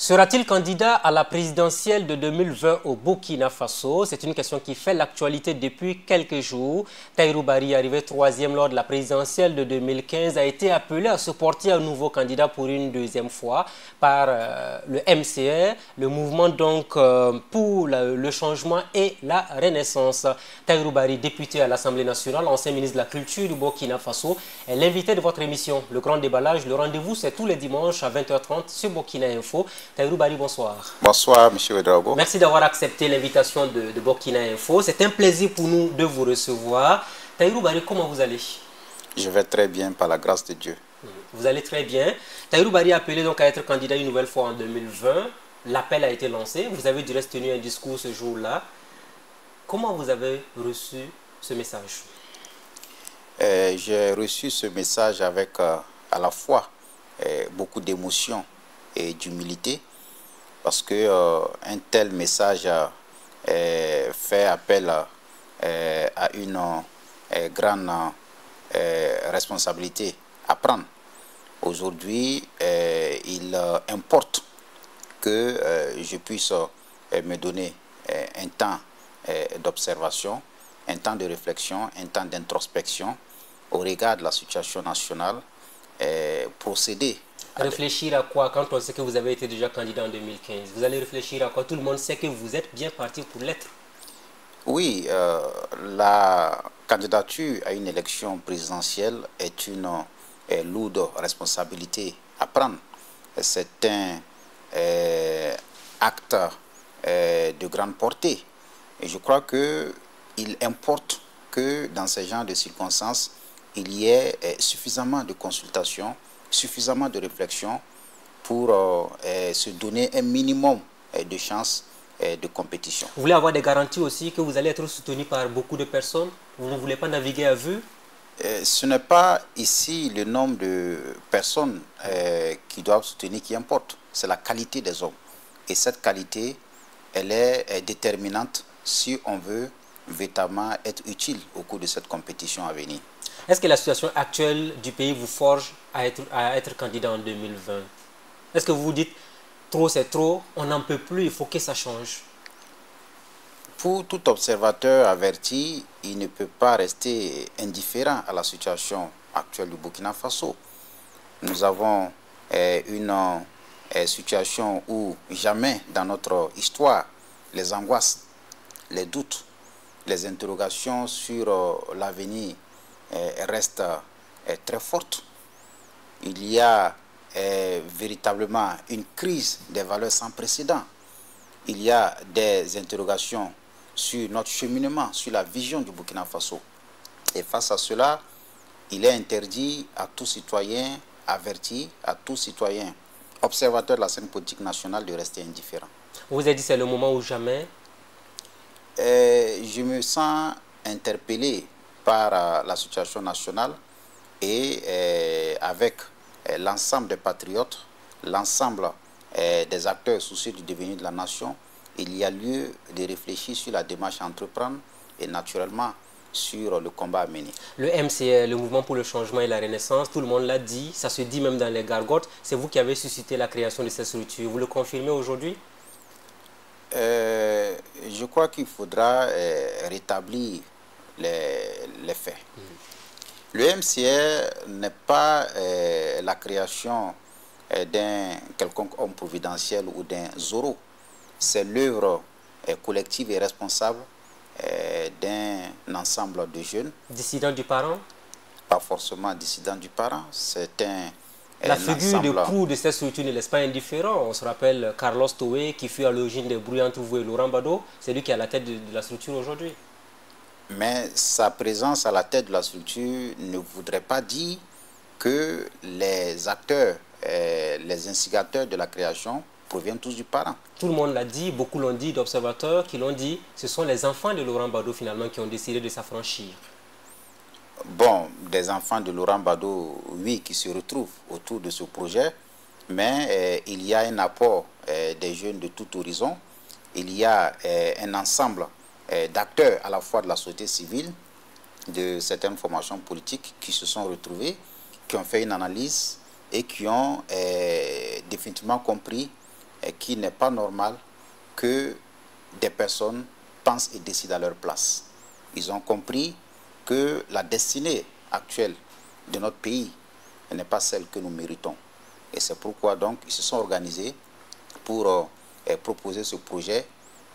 Sera-t-il candidat à la présidentielle de 2020 au Burkina Faso? C'est une question qui fait l'actualité depuis quelques jours. Tahirou Barry, arrivé troisième lors de la présidentielle de 2015, a été appelé à se porter un nouveau candidat pour une deuxième fois par le MCR, le mouvement donc pour le changement et la renaissance. Tahirou Barry, député à l'Assemblée nationale, ancien ministre de la Culture du Burkina Faso, est l'invité de votre émission, Le Grand Déballage. Le rendez-vous, c'est tous les dimanches à 20h30 sur Burkina Info. Tahirou Barry, bonsoir. Bonsoir, M. Ouedraogo. Merci d'avoir accepté l'invitation de Burkina Info. C'est un plaisir pour nous de vous recevoir. Tahirou Barry, comment vous allez? Je vais très bien, par la grâce de Dieu. Vous allez très bien. Tahirou Barry a appelé donc à être candidat une nouvelle fois en 2020. L'appel a été lancé. Vous avez du reste tenu un discours ce jour-là. Comment vous avez reçu ce message? J'ai reçu ce message avec à la fois beaucoup d'émotion et d'humilité, parce que un tel message fait appel à une grande responsabilité à prendre. Aujourd'hui, il importe que je puisse me donner un temps d'observation, un temps de réflexion, un temps d'introspection au regard de la situation nationale, procéder. Réfléchir à quoi quand on sait que vous avez été déjà candidat en 2015? Vous allez réfléchir à quoi? Tout le monde sait que vous êtes bien parti pour l'être. Oui, la candidature à une élection présidentielle est une lourde responsabilité à prendre. C'est un acte de grande portée. Et je crois qu'il importe que dans ce genre de circonstances, il y ait suffisamment de consultations, suffisamment de réflexion pour se donner un minimum de chances de compétition. Vous voulez avoir des garanties aussi que vous allez être soutenu par beaucoup de personnes? Vous ne voulez pas naviguer à vue? Ce n'est pas ici le nombre de personnes qui doivent soutenir qui importe, c'est la qualité des hommes. Et cette qualité, elle est déterminante si on veut véritablement être utile au cours de cette compétition à venir. Est-ce que la situation actuelle du pays vous forge à être candidat en 2020? Est-ce que vous vous dites, trop c'est trop, on n'en peut plus, il faut que ça change? Pour tout observateur averti, il ne peut pas rester indifférent à la situation actuelle du Burkina Faso. Nous avons une situation où jamais dans notre histoire, les angoisses, les doutes, les interrogations sur l'avenir restent très fortes. Il y a véritablement une crise des valeurs sans précédent. Il y a des interrogations sur notre cheminement, sur la vision du Burkina Faso. Et face à cela, il est interdit à tout citoyen averti, à tout citoyen observateur de la scène politique nationale de rester indifférent. Vous avez dit c'est le moment ou jamais? Je me sens interpellé par la situation nationale et avec l'ensemble des patriotes, l'ensemble des acteurs soucieux du devenir de la nation, il y a lieu de réfléchir sur la démarche à entreprendre et naturellement sur le combat à mener. Le MCR, le Mouvement pour le Changement et la Renaissance, tout le monde l'a dit, ça se dit même dans les gargotes, c'est vous qui avez suscité la création de cette structure. Vous le confirmez aujourd'hui? Je crois qu'il faudra rétablir les faits. Le MCR n'est pas la création d'un quelconque homme providentiel ou d'un Zorro. C'est l'œuvre collective et responsable d'un ensemble de jeunes. Dissidents du parent? Pas forcément dissidents du parent. C'est un La figure de proue de cette structure ne laisse pas indifférent. On se rappelle Carlos Toé qui fut à l'origine des bruits entre vous et Laurent Gbagbo. C'est lui qui est à la tête de la structure aujourd'hui. Mais sa présence à la tête de la structure ne voudrait pas dire que les acteurs, les instigateurs de la création proviennent tous du parent. Tout le monde l'a dit, beaucoup l'ont dit, d'observateurs qui l'ont dit. Ce sont les enfants de Laurent Gbagbo finalement qui ont décidé de s'affranchir. Bon, des enfants de Laurent Gbagbo, oui, qui se retrouvent autour de ce projet, mais il y a un apport des jeunes de tout horizon. Il y a un ensemble d'acteurs à la fois de la société civile, de certaines formations politiques qui se sont retrouvés, qui ont fait une analyse et qui ont définitivement compris qu'il n'est pas normal que des personnes pensent et décident à leur place. Ils ont compris que la destinée actuelle de notre pays n'est pas celle que nous méritons. Et c'est pourquoi donc ils se sont organisés pour proposer ce projet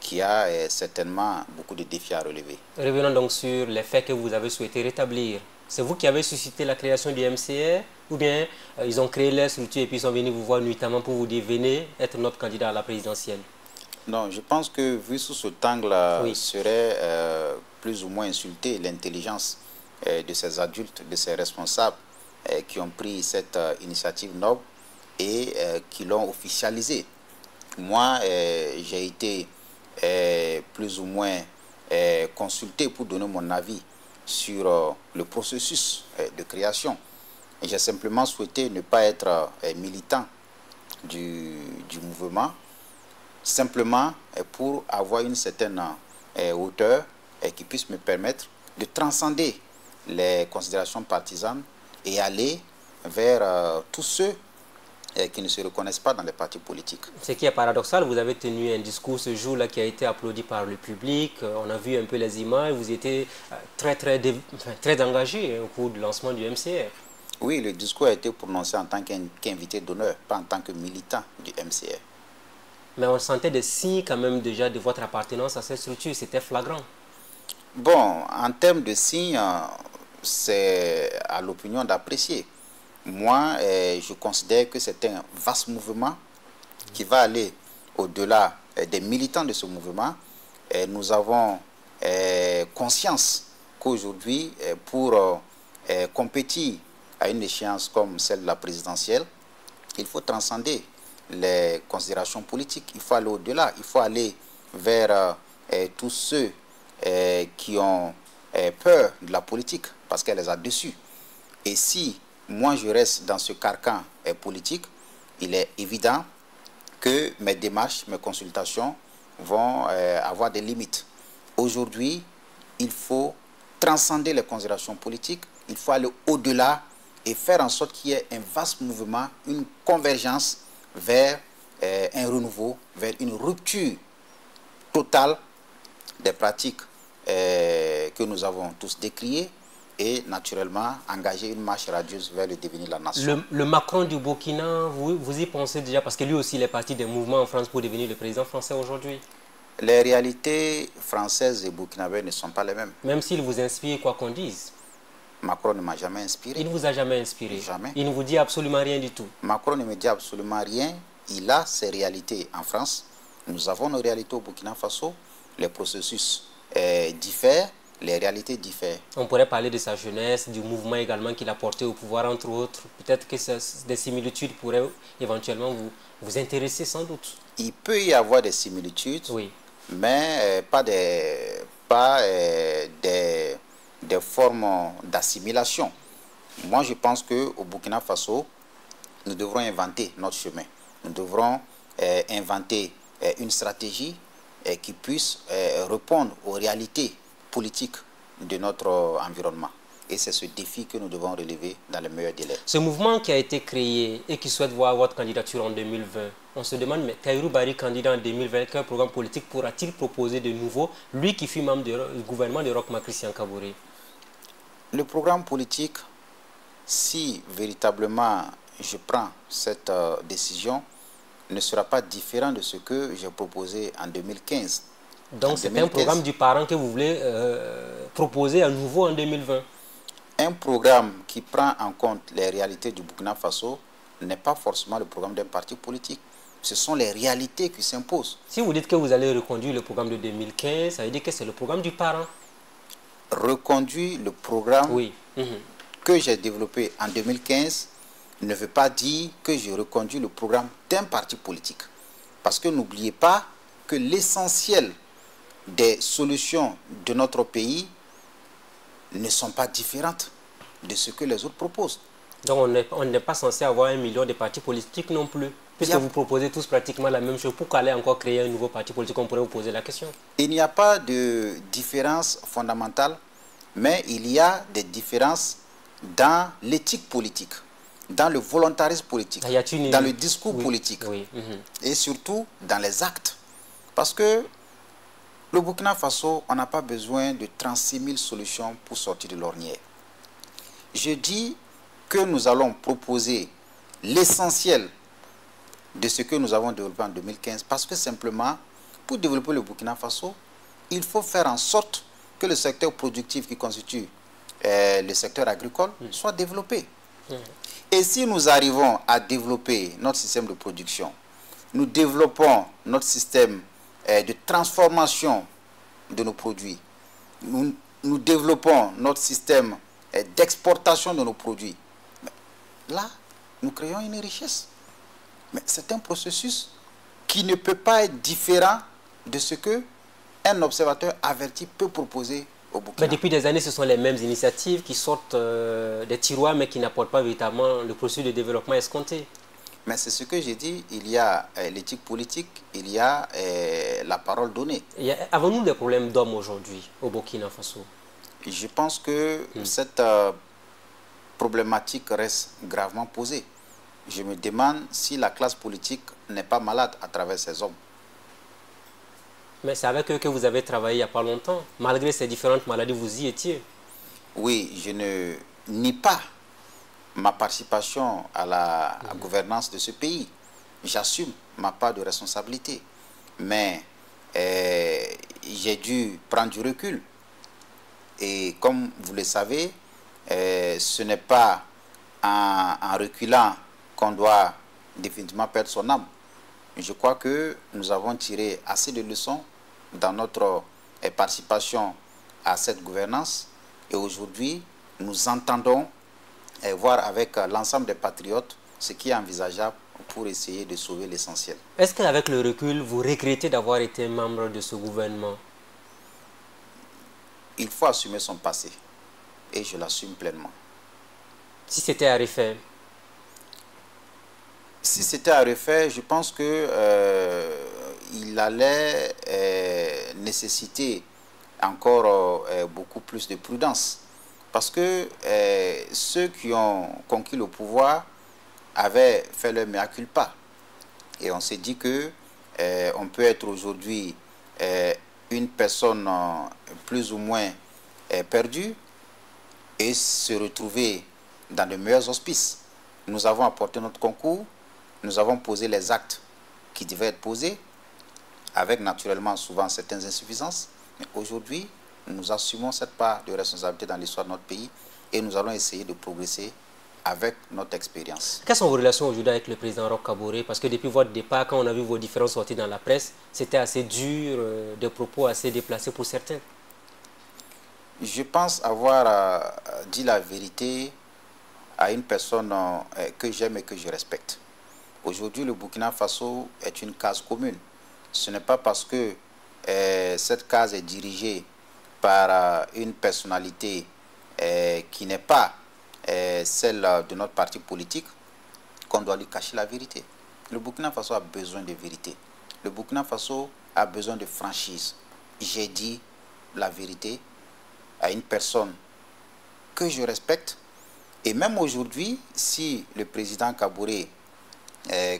qui a certainement beaucoup de défis à relever. Revenons donc sur les faits que vous avez souhaité rétablir. C'est vous qui avez suscité la création du MCR ou bien ils ont créé leur structure et puis ils sont venus vous voir nuitamment pour vous dire venez être notre candidat à la présidentielle? Non, je pense que vu sous cet angle, oui, serait plus ou moins insulter l'intelligence de ces adultes, de ces responsables qui ont pris cette initiative noble et qui l'ont officialisée. Moi, j'ai été plus ou moins consulté pour donner mon avis sur le processus de création. J'ai simplement souhaité ne pas être militant du mouvement, simplement pour avoir une certaine hauteur qui puisse me permettre de transcender les considérations partisanes et aller vers tous ceux qui ne se reconnaissent pas dans les partis politiques. Ce qui est paradoxal, vous avez tenu un discours ce jour-là qui a été applaudi par le public. On a vu un peu les images, vous étiez très engagé au cours du lancement du MCR. Oui, le discours a été prononcé en tant qu'invité d'honneur, pas en tant que militant du MCR. Mais on sentait des signes quand même déjà de votre appartenance à cette structure, c'était flagrant. Bon, en termes de signes, c'est à l'opinion d'apprécier. Moi, je considère que c'est un vaste mouvement qui va aller au-delà des militants de ce mouvement. Nous avons conscience qu'aujourd'hui, pour compétir à une échéance comme celle de la présidentielle, il faut transcender les considérations politiques. Il faut aller au-delà, il faut aller vers tous ceux qui ont peur de la politique parce qu'elle les a déçus. Et si moi je reste dans ce carcan politique, il est évident que mes démarches, mes consultations vont avoir des limites. Aujourd'hui, il faut transcender les considérations politiques, il faut aller au-delà et faire en sorte qu'il y ait un vaste mouvement, une convergence vers un renouveau, vers une rupture totale des pratiques que nous avons tous décriées et naturellement engager une marche radieuse vers le devenir de la nation. Le Macron du Burkina, vous y pensez déjà parce que lui aussi il est parti des mouvements en France pour devenir le président français aujourd'hui? Les réalités françaises et burkinabées ne sont pas les mêmes. Même s'il vous inspire quoi qu'on dise. Macron ne m'a jamais inspiré. Il ne vous a jamais inspiré? Jamais. Il ne vous dit absolument rien du tout? Macron ne me dit absolument rien. Il a ses réalités en France. Nous avons nos réalités au Burkina Faso. Les processus diffèrent, les réalités diffèrent. On pourrait parler de sa jeunesse, du mouvement également qu'il a porté au pouvoir, entre autres. Peut-être que des similitudes pourraient éventuellement vous intéresser sans doute. Il peut y avoir des similitudes, oui, mais pas des formes d'assimilation. Moi, je pense qu'au Burkina Faso, nous devrons inventer notre chemin. Nous devrons inventer une stratégie qui puisse répondre aux réalités politiques de notre environnement. Et c'est ce défi que nous devons relever dans les meilleurs délais. Ce mouvement qui a été créé et qui souhaite voir votre candidature en 2020, on se demande, mais Tahirou Barry, candidat en 2020, quel programme politique pourra-t-il proposer de nouveau, lui qui fut membre du gouvernement de Roch Marc Christian Kaboré? Le programme politique, si véritablement je prends cette décision, ne sera pas différent de ce que j'ai proposé en 2015. Donc c'est un programme du parent que vous voulez proposer à nouveau en 2020? Un programme qui prend en compte les réalités du Burkina Faso n'est pas forcément le programme d'un parti politique. Ce sont les réalités qui s'imposent. Si vous dites que vous allez reconduire le programme de 2015, ça veut dire que c'est le programme du parent? Reconduire le programme oui. que j'ai développé en 2015 ne veut pas dire que je reconduis le programme d'un parti politique. Parce que n'oubliez pas que l'essentiel des solutions de notre pays ne sont pas différentes de ce que les autres proposent. Donc on n'est pas censé avoir 1 million de partis politiques non plus. Puisque vous proposez tous pratiquement la même chose, pourquoi aller encore créer un nouveau parti politique? On pourrait vous poser la question. Il n'y a pas de différence fondamentale, mais il y a des différences dans l'éthique politique. dans le volontarisme politique, dans le discours politique, et surtout dans les actes. Parce que le Burkina Faso, on n'a pas besoin de 36 000 solutions pour sortir de l'ornière. Je dis que nous allons proposer l'essentiel de ce que nous avons développé en 2015, parce que simplement, pour développer le Burkina Faso, il faut faire en sorte que le secteur productif qui constitue le secteur agricole soit développé. Et si nous arrivons à développer notre système de production, nous développons notre système de transformation de nos produits, nous développons notre système d'exportation de nos produits, là, nous créons une richesse. Mais c'est un processus qui ne peut pas être différent de ce qu'un observateur averti peut proposer au Burkina. Mais depuis des années, ce sont les mêmes initiatives qui sortent des tiroirs, mais qui n'apportent pas véritablement le processus de développement escompté. Mais c'est ce que j'ai dit, il y a l'éthique politique, il y a la parole donnée. Avons-nous des problèmes d'hommes aujourd'hui au Burkina Faso? Je pense que cette problématique reste gravement posée. Je me demande si la classe politique n'est pas malade à travers ces hommes. Mais c'est avec eux que vous avez travaillé il n'y a pas longtemps. Malgré ces différentes maladies, vous y étiez. Oui, je ne nie pas ma participation à la gouvernance de ce pays. J'assume ma part de responsabilité. Mais j'ai dû prendre du recul. Et comme vous le savez, ce n'est pas en reculant qu'on doit définitivement perdre son âme. Je crois que nous avons tiré assez de leçons dans notre participation à cette gouvernance. Et aujourd'hui, nous entendons voir avec l'ensemble des patriotes ce qui est envisageable pour essayer de sauver l'essentiel. Est-ce qu'avec le recul, vous regrettez d'avoir été membre de ce gouvernement? Il faut assumer son passé. Et je l'assume pleinement. Si c'était à refaire? Si c'était à refaire, je pense que il allait nécessiter encore beaucoup plus de prudence. Parce que ceux qui ont conquis le pouvoir avaient fait leur mea culpa. Et on s'est dit que on peut être aujourd'hui une personne plus ou moins perdue et se retrouver dans de meilleurs auspices. Nous avons apporté notre concours, nous avons posé les actes qui devaient être posés, avec naturellement souvent certaines insuffisances. Mais aujourd'hui, nous assumons cette part de responsabilité dans l'histoire de notre pays et nous allons essayer de progresser avec notre expérience. Quelles sont vos relations aujourd'hui avec le président Roch Kaboré? Parce que depuis votre départ, quand on a vu vos différentes sorties dans la presse, c'était assez dur, des propos assez déplacés pour certains. Je pense avoir dit la vérité à une personne que j'aime et que je respecte. Aujourd'hui, le Burkina Faso est une case commune. Ce n'est pas parce que cette case est dirigée par une personnalité qui n'est pas celle de notre parti politique qu'on doit lui cacher la vérité. Le Burkina Faso a besoin de vérité. Le Burkina Faso a besoin de franchise. J'ai dit la vérité à une personne que je respecte. Et même aujourd'hui, si le président Kaboré,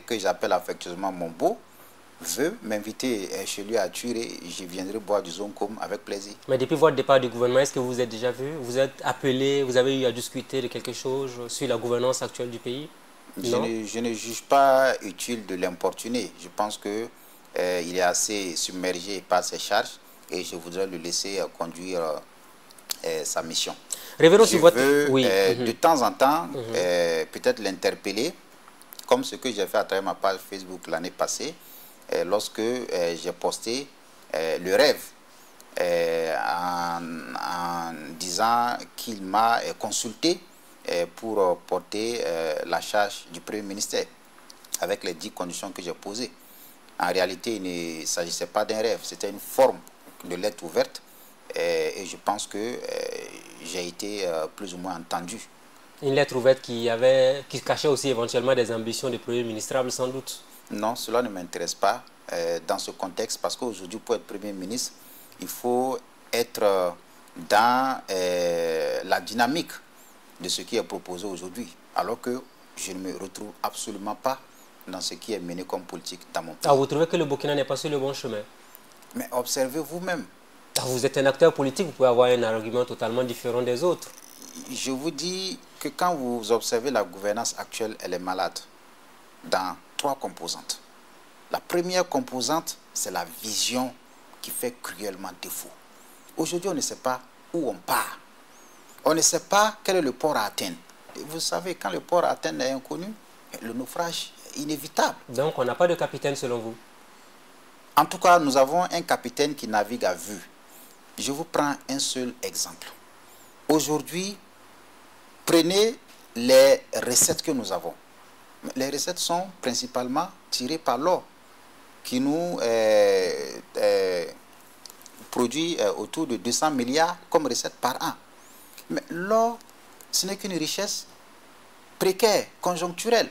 que j'appelle affectueusement mon beau, veut m'inviter chez lui à Turé, je viendrai boire du zonkom avec plaisir. Mais depuis votre départ du gouvernement, est-ce que vous vous êtes déjà vu? Vous êtes appelé, vous avez eu à discuter de quelque chose sur la gouvernance actuelle du pays? Je ne juge pas utile de l'importuner. Je pense qu'il est assez submergé par ses charges et je voudrais le laisser conduire sa mission. Revenons sur votre... De temps en temps, peut-être l'interpeller, comme ce que j'ai fait à travers ma page Facebook l'année passée, lorsque j'ai posté le rêve en disant qu'il m'a consulté pour porter la charge du Premier ministère avec les 10 conditions que j'ai posées. En réalité, il ne s'agissait pas d'un rêve, c'était une forme de lettre ouverte et je pense que j'ai été plus ou moins entendu. Une lettre ouverte qui cachait aussi éventuellement des ambitions de Premier ministre, sans doute. Non, cela ne m'intéresse pas dans ce contexte parce qu'aujourd'hui, pour être Premier ministre, il faut être dans la dynamique de ce qui est proposé aujourd'hui. Alors que je ne me retrouve absolument pas dans ce qui est mené comme politique dans mon pays. Ah, vous trouvez que le Burkina n'est pas sur le bon chemin? Mais observez vous-même. Ah, vous êtes un acteur politique, vous pouvez avoir un argument totalement différent des autres. Je vous dis que quand vous observez la gouvernance actuelle, elle est malade dans 3 composantes. La première composante, c'est la vision qui fait cruellement défaut. Aujourd'hui, on ne sait pas où on part. On ne sait pas quel est le port à atteindre. Et vous savez, quand le port à atteindre est inconnu, le naufrage est inévitable. Donc, on n'a pas de capitaine selon vous? En tout cas, nous avons un capitaine qui navigue à vue. Je vous prends un seul exemple. Aujourd'hui, prenez les recettes que nous avons. Les recettes sont principalement tirées par l'or, qui nous produit autour de 200 milliards comme recettes par an. Mais l'or, ce n'est qu'une richesse précaire, conjoncturelle.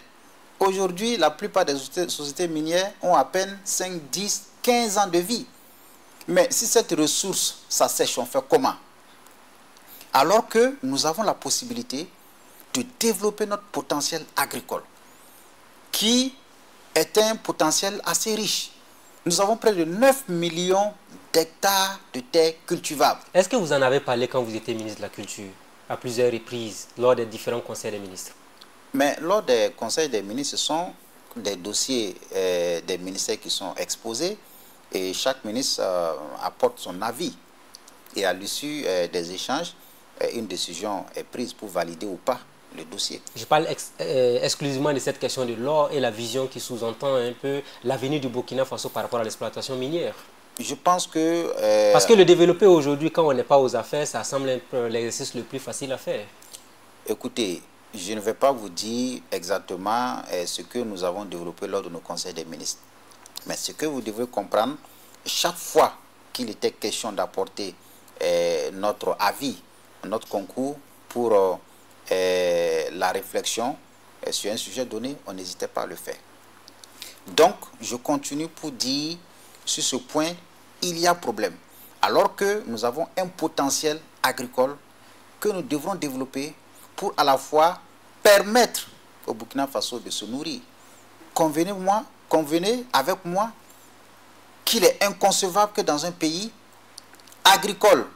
Aujourd'hui, la plupart des sociétés minières ont à peine 5, 10, 15 ans de vie. Mais si cette ressource s'assèche, on fait comment? Alors que nous avons la possibilité de développer notre potentiel agricole, qui est un potentiel assez riche. Nous avons près de 9 millions d'hectares de terres cultivables. Est-ce que vous en avez parlé quand vous étiez ministre de la Culture, à plusieurs reprises, lors des différents conseils des ministres? Mais lors des conseils des ministres, ce sont des dossiers des ministères qui sont exposés et chaque ministre apporte son avis. Et à l'issue des échanges, une décision est prise pour valider ou pas le dossier. Je parle exclusivement de cette question de l'or et la vision qui sous-entend un peu l'avenir du Burkina Faso par rapport à l'exploitation minière. Je pense que... Parce que le développer aujourd'hui, quand on n'est pas aux affaires, ça semble un peu l'exercice le plus facile à faire. Écoutez, je ne vais pas vous dire exactement ce que nous avons développé lors de nos conseils des ministres. Mais ce que vous devez comprendre, chaque fois qu'il était question d'apporter notre avis, notre concours pour la réflexion sur un sujet donné, on n'hésitait pas à le faire. Donc, je continue pour dire, sur ce point, il y a problème. Alors que nous avons un potentiel agricole que nous devrons développer pour à la fois permettre au Burkina Faso de se nourrir. Convenez avec moi qu'il est inconcevable que dans un pays agricole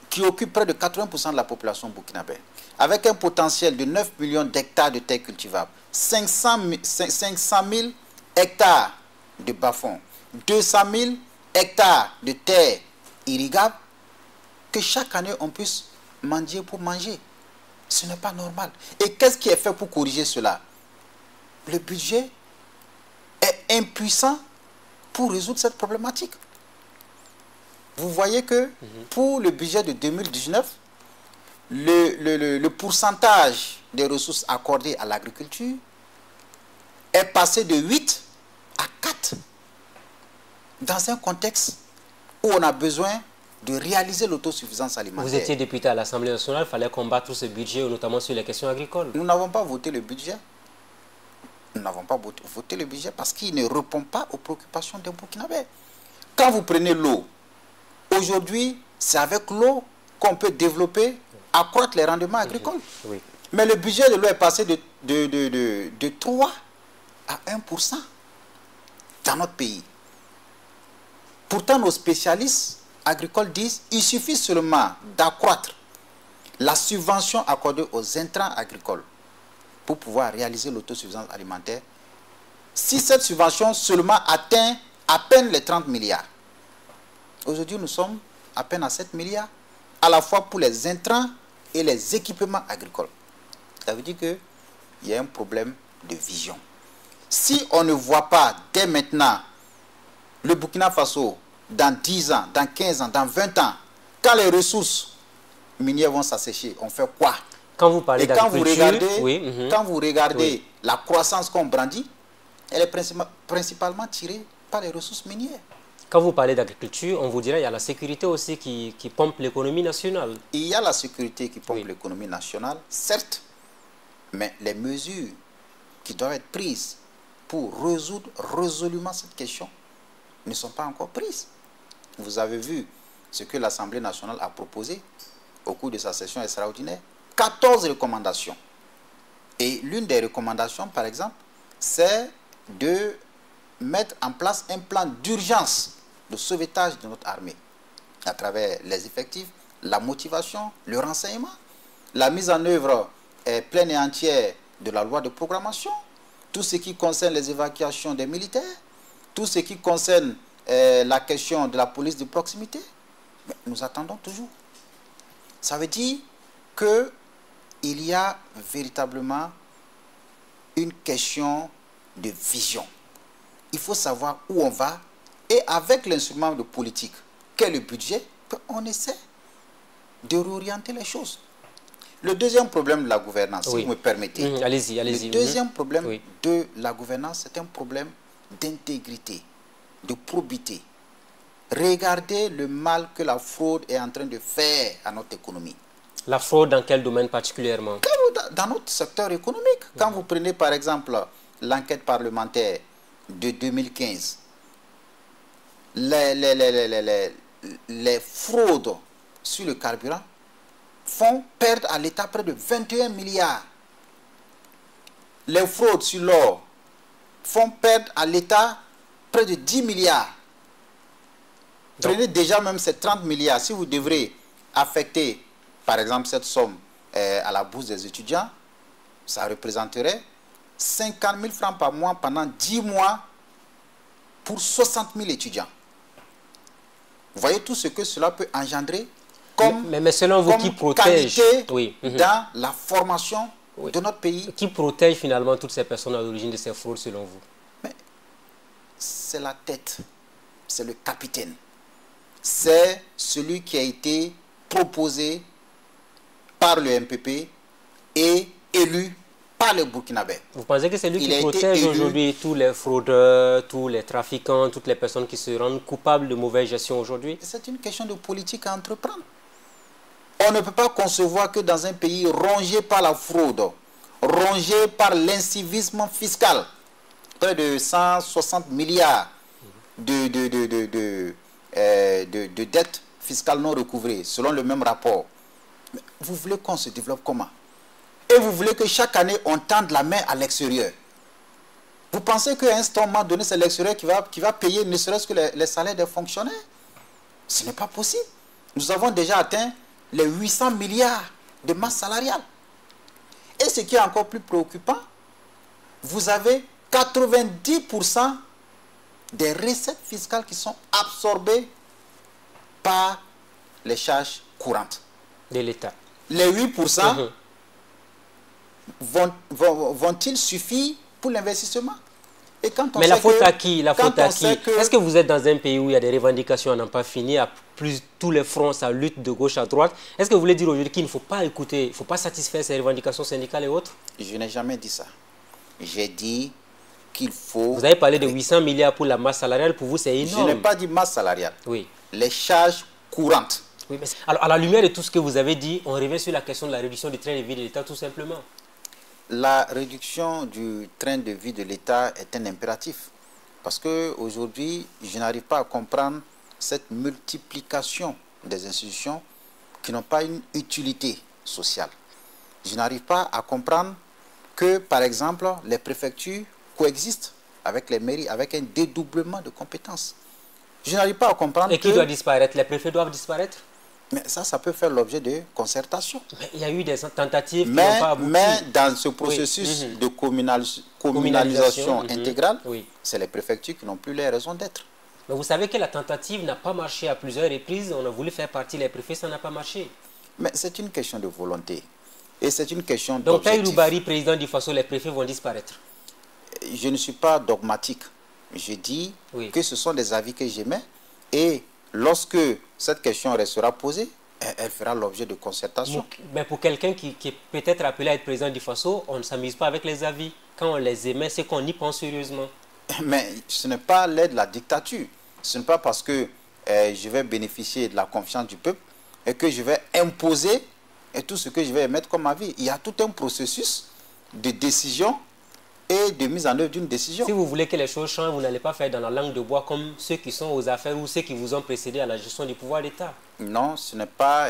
qui occupe près de 80% de la population burkinabé, avec un potentiel de 9 millions d'hectares de terres cultivables, 500 000 hectares de bas-fonds, 200 000 hectares de terres irrigables, que chaque année on puisse mendier pour manger. Ce n'est pas normal. Et qu'est-ce qui est fait pour corriger cela? Le budget est impuissant pour résoudre cette problématique. Vous voyez que pour le budget de 2019, le pourcentage des ressources accordées à l'agriculture est passé de 8 à 4 dans un contexte où on a besoin de réaliser l'autosuffisance alimentaire. Vous étiez député à l'Assemblée nationale, il fallait combattre ce budget, notamment sur les questions agricoles. Nous n'avons pas voté le budget. Nous n'avons pas voté le budget parce qu'il ne répond pas aux préoccupations des Burkinabés. Quand vous prenez l'eau, aujourd'hui, c'est avec l'eau qu'on peut développer, accroître les rendements agricoles. Oui. Mais le budget de l'eau est passé de 3 à 1% dans notre pays. Pourtant, nos spécialistes agricoles disent qu'il suffit seulement d'accroître la subvention accordée aux intrants agricoles pour pouvoir réaliser l'autosuffisance alimentaire. Si cette subvention seulement atteint à peine les 30 milliards, aujourd'hui nous sommes à peine à 7 milliards, à la fois pour les intrants et les équipements agricoles. Ça veut dire qu'il y a un problème de vision. Si on ne voit pas dès maintenant le Burkina Faso, dans 10 ans, dans 15 ans, dans 20 ans, quand les ressources minières vont s'assécher, on fait quoi? Quand vous parlez d'agriculture, quand vous regardez la croissance qu'on brandit, elle est principalement tirée par les ressources minières. Quand vous parlez d'agriculture, on vous dirait qu'il y a la sécurité aussi qui pompe l'économie nationale. Il y a la sécurité qui pompe l'économie nationale, certes, mais les mesures qui doivent être prises pour résoudre résolument cette question ne sont pas encore prises. Vous avez vu ce que l'Assemblée nationale a proposé au cours de sa session extraordinaire. 14 recommandations. Et l'une des recommandations, par exemple, c'est de mettre en place un plan d'urgence de sauvetage de notre armée à travers les effectifs, la motivation, le renseignement, la mise en œuvre pleine et entière de la loi de programmation, tout ce qui concerne les évacuations des militaires, tout ce qui concerne la question de la police de proximité. Mais nous attendons toujours. Ça veut dire qu'il y a véritablement une question de vision. Il faut savoir où on va et avec l'instrument de politique, qu'est le budget, on essaie de réorienter les choses. Le deuxième problème de la gouvernance, si vous me permettez. Allez-y, allez-y. Le deuxième problème de la gouvernance, c'est un problème d'intégrité, de probité. Regardez le mal que la fraude est en train de faire à notre économie. La fraude dans quel domaine particulièrement? Dans notre secteur économique. Quand vous prenez par exemple l'enquête parlementaire de 2015, les fraudes sur le carburant font perdre à l'État près de 21 milliards. Les fraudes sur l'or font perdre à l'État près de 10 milliards. Prenez déjà même ces 30 milliards. Si vous devrez affecter, par exemple, cette somme à la bourse des étudiants, ça représenterait 50 000 francs par mois pendant 10 mois pour 60 000 étudiants. Vous voyez tout ce que cela peut engendrer comme, mais selon vous, qui protège dans la formation de notre pays. Qui protège finalement toutes ces personnes à l'origine de ces fraudes selon vous? C'est la tête, c'est le capitaine. C'est celui qui a été proposé par le MPP et élu par les Burkinabés. Vous pensez que c'est lui qui protège aujourd'hui tous les fraudeurs, tous les trafiquants, toutes les personnes qui se rendent coupables de mauvaise gestion aujourd'hui? C'est une question de politique à entreprendre. On ne peut pas concevoir que dans un pays rongé par la fraude, rongé par l'incivisme fiscal, près de 160 milliards de dettes fiscales non recouvrées, selon le même rapport. Mais vous voulez qu'on se développe comment? Et vous voulez que chaque année, on tende la main à l'extérieur. Vous pensez qu'à un moment donné, c'est l'extérieur qui va payer ne serait-ce que les salaires des fonctionnaires? Ce n'est pas possible. Nous avons déjà atteint les 800 milliards de masse salariale. Et ce qui est encore plus préoccupant, vous avez 90% des recettes fiscales qui sont absorbées par les charges courantes de l'État. Les 8% vont-ils suffire pour l'investissement? Et quand on Mais sait la faute que, à qui? La faute à qui? Est-ce que vous êtes dans un pays où il y a des revendications à n'en pas finir, à plus tous les fronts, ça lutte de gauche à droite? Est-ce que vous voulez dire aujourd'hui qu'il ne faut pas écouter, il ne faut pas satisfaire ces revendications syndicales et autres? Je n'ai jamais dit ça. J'ai dit qu'il faut... Vous avez parlé de 800 milliards pour la masse salariale, pour vous c'est énorme. Je n'ai pas dit masse salariale. Oui. Les charges courantes. Oui, mais alors, à la lumière de tout ce que vous avez dit, on revient sur la question de la réduction du train de vie de l'État tout simplement. La réduction du train de vie de l'État est un impératif. Parce qu'aujourd'hui, je n'arrive pas à comprendre cette multiplication des institutions qui n'ont pas une utilité sociale. Je n'arrive pas à comprendre que, par exemple, les préfectures coexistent avec les mairies, avec un dédoublement de compétences. Je n'arrive pas à comprendre. Et qui doit disparaître? Les préfets doivent disparaître? Mais ça peut faire l'objet de concertation. Mais il y a eu des tentatives qui n'ont pas abouti. Mais dans ce processus de communalisation intégrale, c'est les préfectures qui n'ont plus les raisons d'être. Mais vous savez que la tentative n'a pas marché à plusieurs reprises. On a voulu faire partie les préfets, ça n'a pas marché. Mais c'est une question de volonté. Et c'est une question d'objectif. Donc, Tahirou Barry, président du FASO, les préfets vont disparaître? Je ne suis pas dogmatique. Je dis que ce sont des avis que j'émets. Et lorsque cette question restera posée, elle fera l'objet de concertation. Mais pour quelqu'un qui est peut-être appelé à être président du FASO, on ne s'amuse pas avec les avis. Quand on les émet, c'est qu'on y pense sérieusement. Mais ce n'est pas l'aide de la dictature. Ce n'est pas parce que je vais bénéficier de la confiance du peuple et que je vais imposer tout ce que je vais émettre comme avis. Il y a tout un processus de décision et de mise en œuvre d'une décision. Si vous voulez que les choses changent, vous n'allez pas faire dans la langue de bois comme ceux qui sont aux affaires ou ceux qui vous ont précédé à la gestion du pouvoir d'État. Non, ce n'est pas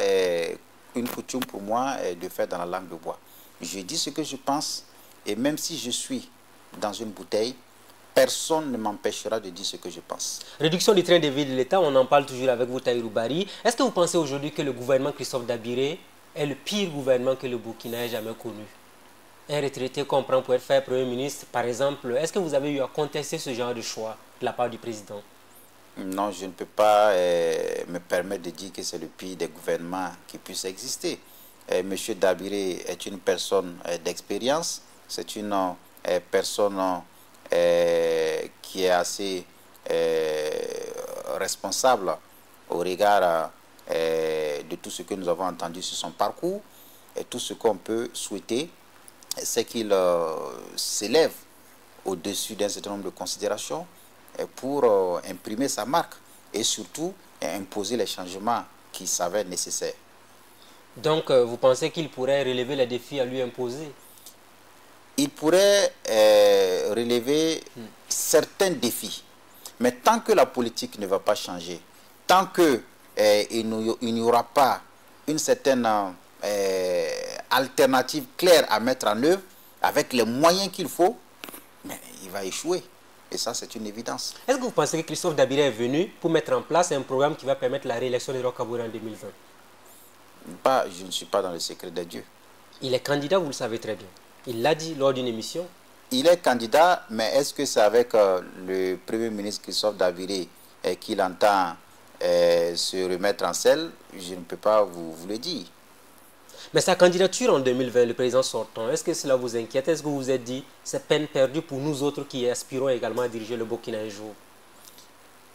une coutume pour moi de faire dans la langue de bois. Je dis ce que je pense Et même si je suis dans une bouteille, personne ne m'empêchera de dire ce que je pense. Réduction du train de vie de l'État, on en parle toujours avec vous, Tahirou Barry. Est-ce que vous pensez aujourd'hui que le gouvernement Christophe Dabiré est le pire gouvernement que le Burkina ait jamais connu? Un retraité qu'on prend pour être fait Premier ministre, par exemple, est-ce que vous avez eu à contester ce genre de choix de la part du président? Non, je ne peux pas me permettre de dire que c'est le pire des gouvernements qui puisse exister. Monsieur Dabiré est une personne d'expérience, c'est une personne qui est assez responsable au regard de tout ce que nous avons entendu sur son parcours. Et tout ce qu'on peut souhaiter, c'est qu'il s'élève au-dessus d'un certain nombre de considérations pour imprimer sa marque et surtout imposer les changements qui s'avèrent nécessaires. Donc, vous pensez qu'il pourrait relever les défis à lui imposer? Il pourrait relever certains défis, mais tant que la politique ne va pas changer, tant qu'il n'y aura pas une certaine alternative claire à mettre en œuvre avec les moyens qu'il faut, mais il va échouer. Et ça, c'est une évidence. Est-ce que vous pensez que Christophe Dabiré est venu pour mettre en place un programme qui va permettre la réélection de Roch Kaboré en 2020? Je ne suis pas dans le secret des dieux. Il est candidat, vous le savez très bien. Il l'a dit lors d'une émission. Il est candidat, mais est-ce que c'est avec le Premier ministre Christophe Dabiré qu'il entend se remettre en selle? Je ne peux pas vous le dire. Mais sa candidature en 2020, le président sortant, est-ce que cela vous inquiète? Est-ce que vous vous êtes dit, c'est peine perdue pour nous autres qui aspirons également à diriger le Burkina un jour?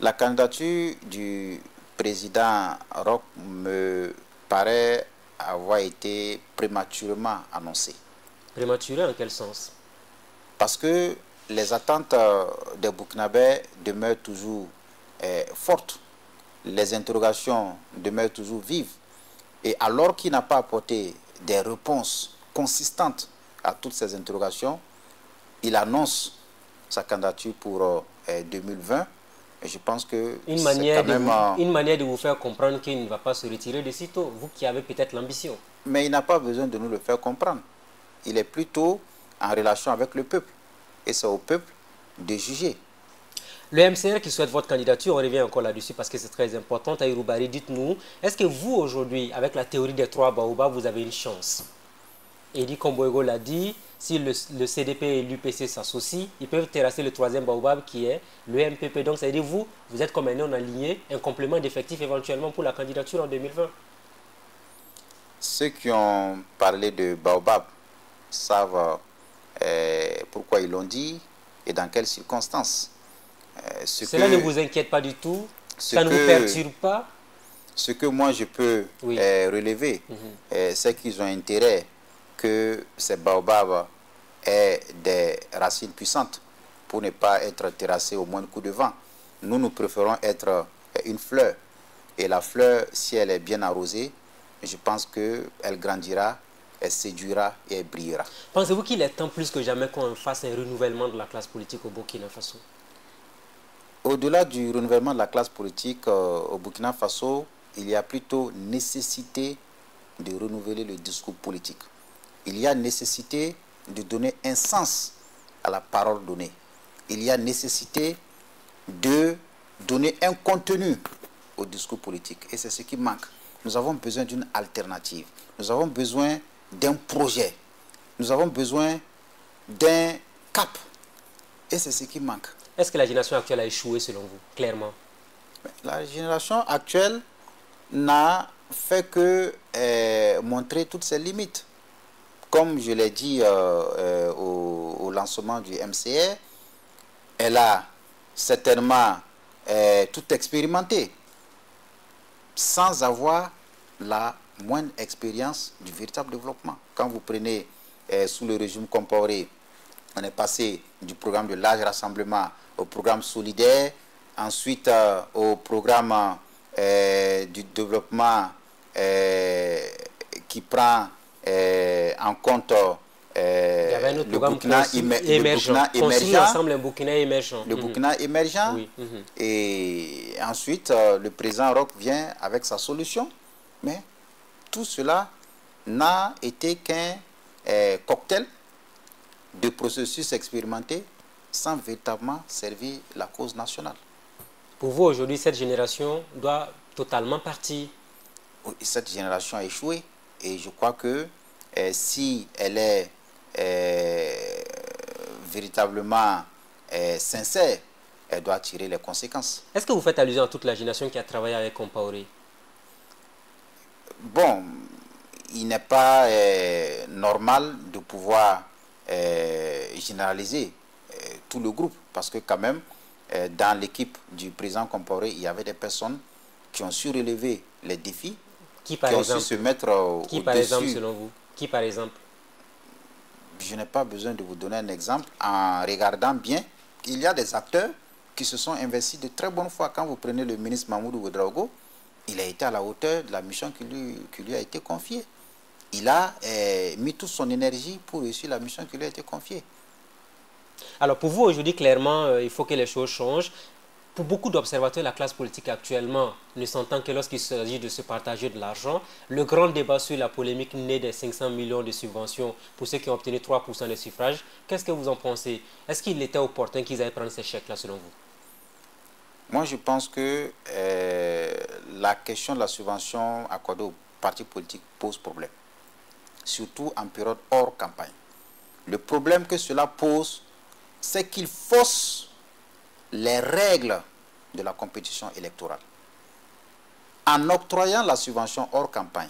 La candidature du président Roch me paraît avoir été prématurément annoncée. Prématuré en quel sens? Parce que les attentes des Burkinabés demeurent toujours fortes. Les interrogations demeurent toujours vives. Et alors qu'il n'a pas apporté des réponses consistantes à toutes ces interrogations, il annonce sa candidature pour 2020. Et je pense que une manière de vous faire comprendre qu'il ne va pas se retirer de sitôt, vous qui avez peut-être l'ambition. Mais il n'a pas besoin de nous le faire comprendre. Il est plutôt en relation avec le peuple. Et c'est au peuple de juger. Le MCR qui souhaite votre candidature, on revient encore là-dessus parce que c'est très important. Tahirou Barry, dites-nous, est-ce que vous aujourd'hui, avec la théorie des 3 baobabs, vous avez une chance? Edi Komboego l'a dit, si le CDP et l'UPC s'associent, ils peuvent terrasser le 3e baobab qui est le MPP. Donc ça veut dire vous êtes comme un non-aligné, un complément d'effectif éventuellement pour la candidature en 2020. Ceux qui ont parlé de baobab savent pourquoi ils l'ont dit et dans quelles circonstances. Cela ne vous inquiète pas du tout? Ça ne vous perturbe pas? Ce que moi je peux relever, c'est qu'ils ont intérêt que ces baobabs aient des racines puissantes pour ne pas être terrassés au moindre coup de vent. Nous préférons être une fleur. Et la fleur, si elle est bien arrosée, je pense qu'elle grandira, elle séduira et elle brillera. Pensez-vous qu'il est temps plus que jamais qu'on fasse un renouvellement de la classe politique au Burkina Faso? Au-delà du renouvellement de la classe politique au Burkina Faso, il y a plutôt nécessité de renouveler le discours politique. Il y a nécessité de donner un sens à la parole donnée. Il y a nécessité de donner un contenu au discours politique. Et c'est ce qui manque. Nous avons besoin d'une alternative. Nous avons besoin d'un projet. Nous avons besoin d'un cap. Et c'est ce qui manque. Est-ce que la génération actuelle a échoué selon vous, clairement? La génération actuelle n'a fait que montrer toutes ses limites. Comme je l'ai dit au lancement du MCR, elle a certainement tout expérimenté sans avoir la moindre expérience du véritable développement. Quand vous prenez sous le régime Compaoré, on est passé du programme de large rassemblement au programme solidaire, ensuite au programme du développement qui prend en compte le Burkina émergent. Le Burkina émergent. Oui. Et ensuite, le président Roch vient avec sa solution. Mais tout cela n'a été qu'un cocktail de processus expérimentés sans véritablement servir la cause nationale. Pour vous, aujourd'hui, cette génération doit totalement partir. Cette génération a échoué et je crois que si elle est véritablement sincère, elle doit tirer les conséquences. Est-ce que vous faites allusion à toute la génération qui a travaillé avec Compaoré? Bon, il n'est pas normal de pouvoir généraliser tout le groupe parce que quand même, dans l'équipe du président Compaoré, il y avait des personnes qui ont su relever les défis, qui ont su se mettre au-dessus. Qui par exemple, selon vous? Qui par exemple? Je n'ai pas besoin de vous donner un exemple. En regardant bien, il y a des acteurs qui se sont investis de très bonne foi. Quand vous prenez le ministre Mamoudou Ouedraogo, il a été à la hauteur de la mission qui lui a été confiée. Il a mis toute son énergie pour réussir la mission qui lui a été confiée. Alors pour vous, aujourd'hui, clairement, il faut que les choses changent. Pour beaucoup d'observateurs, la classe politique actuellement ne s'entend que lorsqu'il s'agit de se partager de l'argent. Le grand débat sur la polémique née des 500 millions de subventions pour ceux qui ont obtenu 3% des suffrages, qu'est-ce que vous en pensez? Est-ce qu'il était opportun qu'ils aillent prendre ces chèques-là selon vous? Moi, je pense que la question de la subvention accordée aux partis politiques pose problème, surtout en période hors campagne. Le problème que cela pose, c'est qu'il fausse les règles de la compétition électorale. En octroyant la subvention hors campagne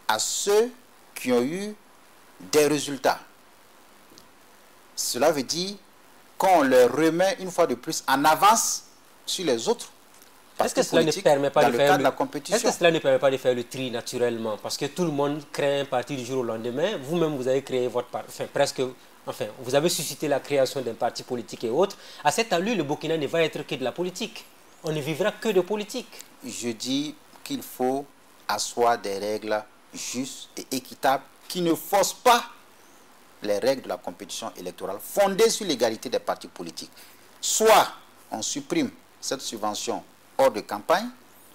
à ceux qui ont eu des résultats, cela veut dire qu'on leur remet une fois de plus en avance sur les autres. Est-ce que cela ne permet pas de faire Est-ce que cela ne permet pas de faire le tri naturellement? Parce que tout le monde crée un parti du jour au lendemain. Vous-même, vous avez créé votre parti, vous avez suscité la création d'un parti politique et autres. À cette allure, le Burkina ne va être que de la politique. On ne vivra que de politique. Je dis qu'il faut asseoir des règles justes et équitables qui ne forcent pas les règles de la compétition électorale fondées sur l'égalité des partis politiques. Soit on supprime cette subvention hors de campagne,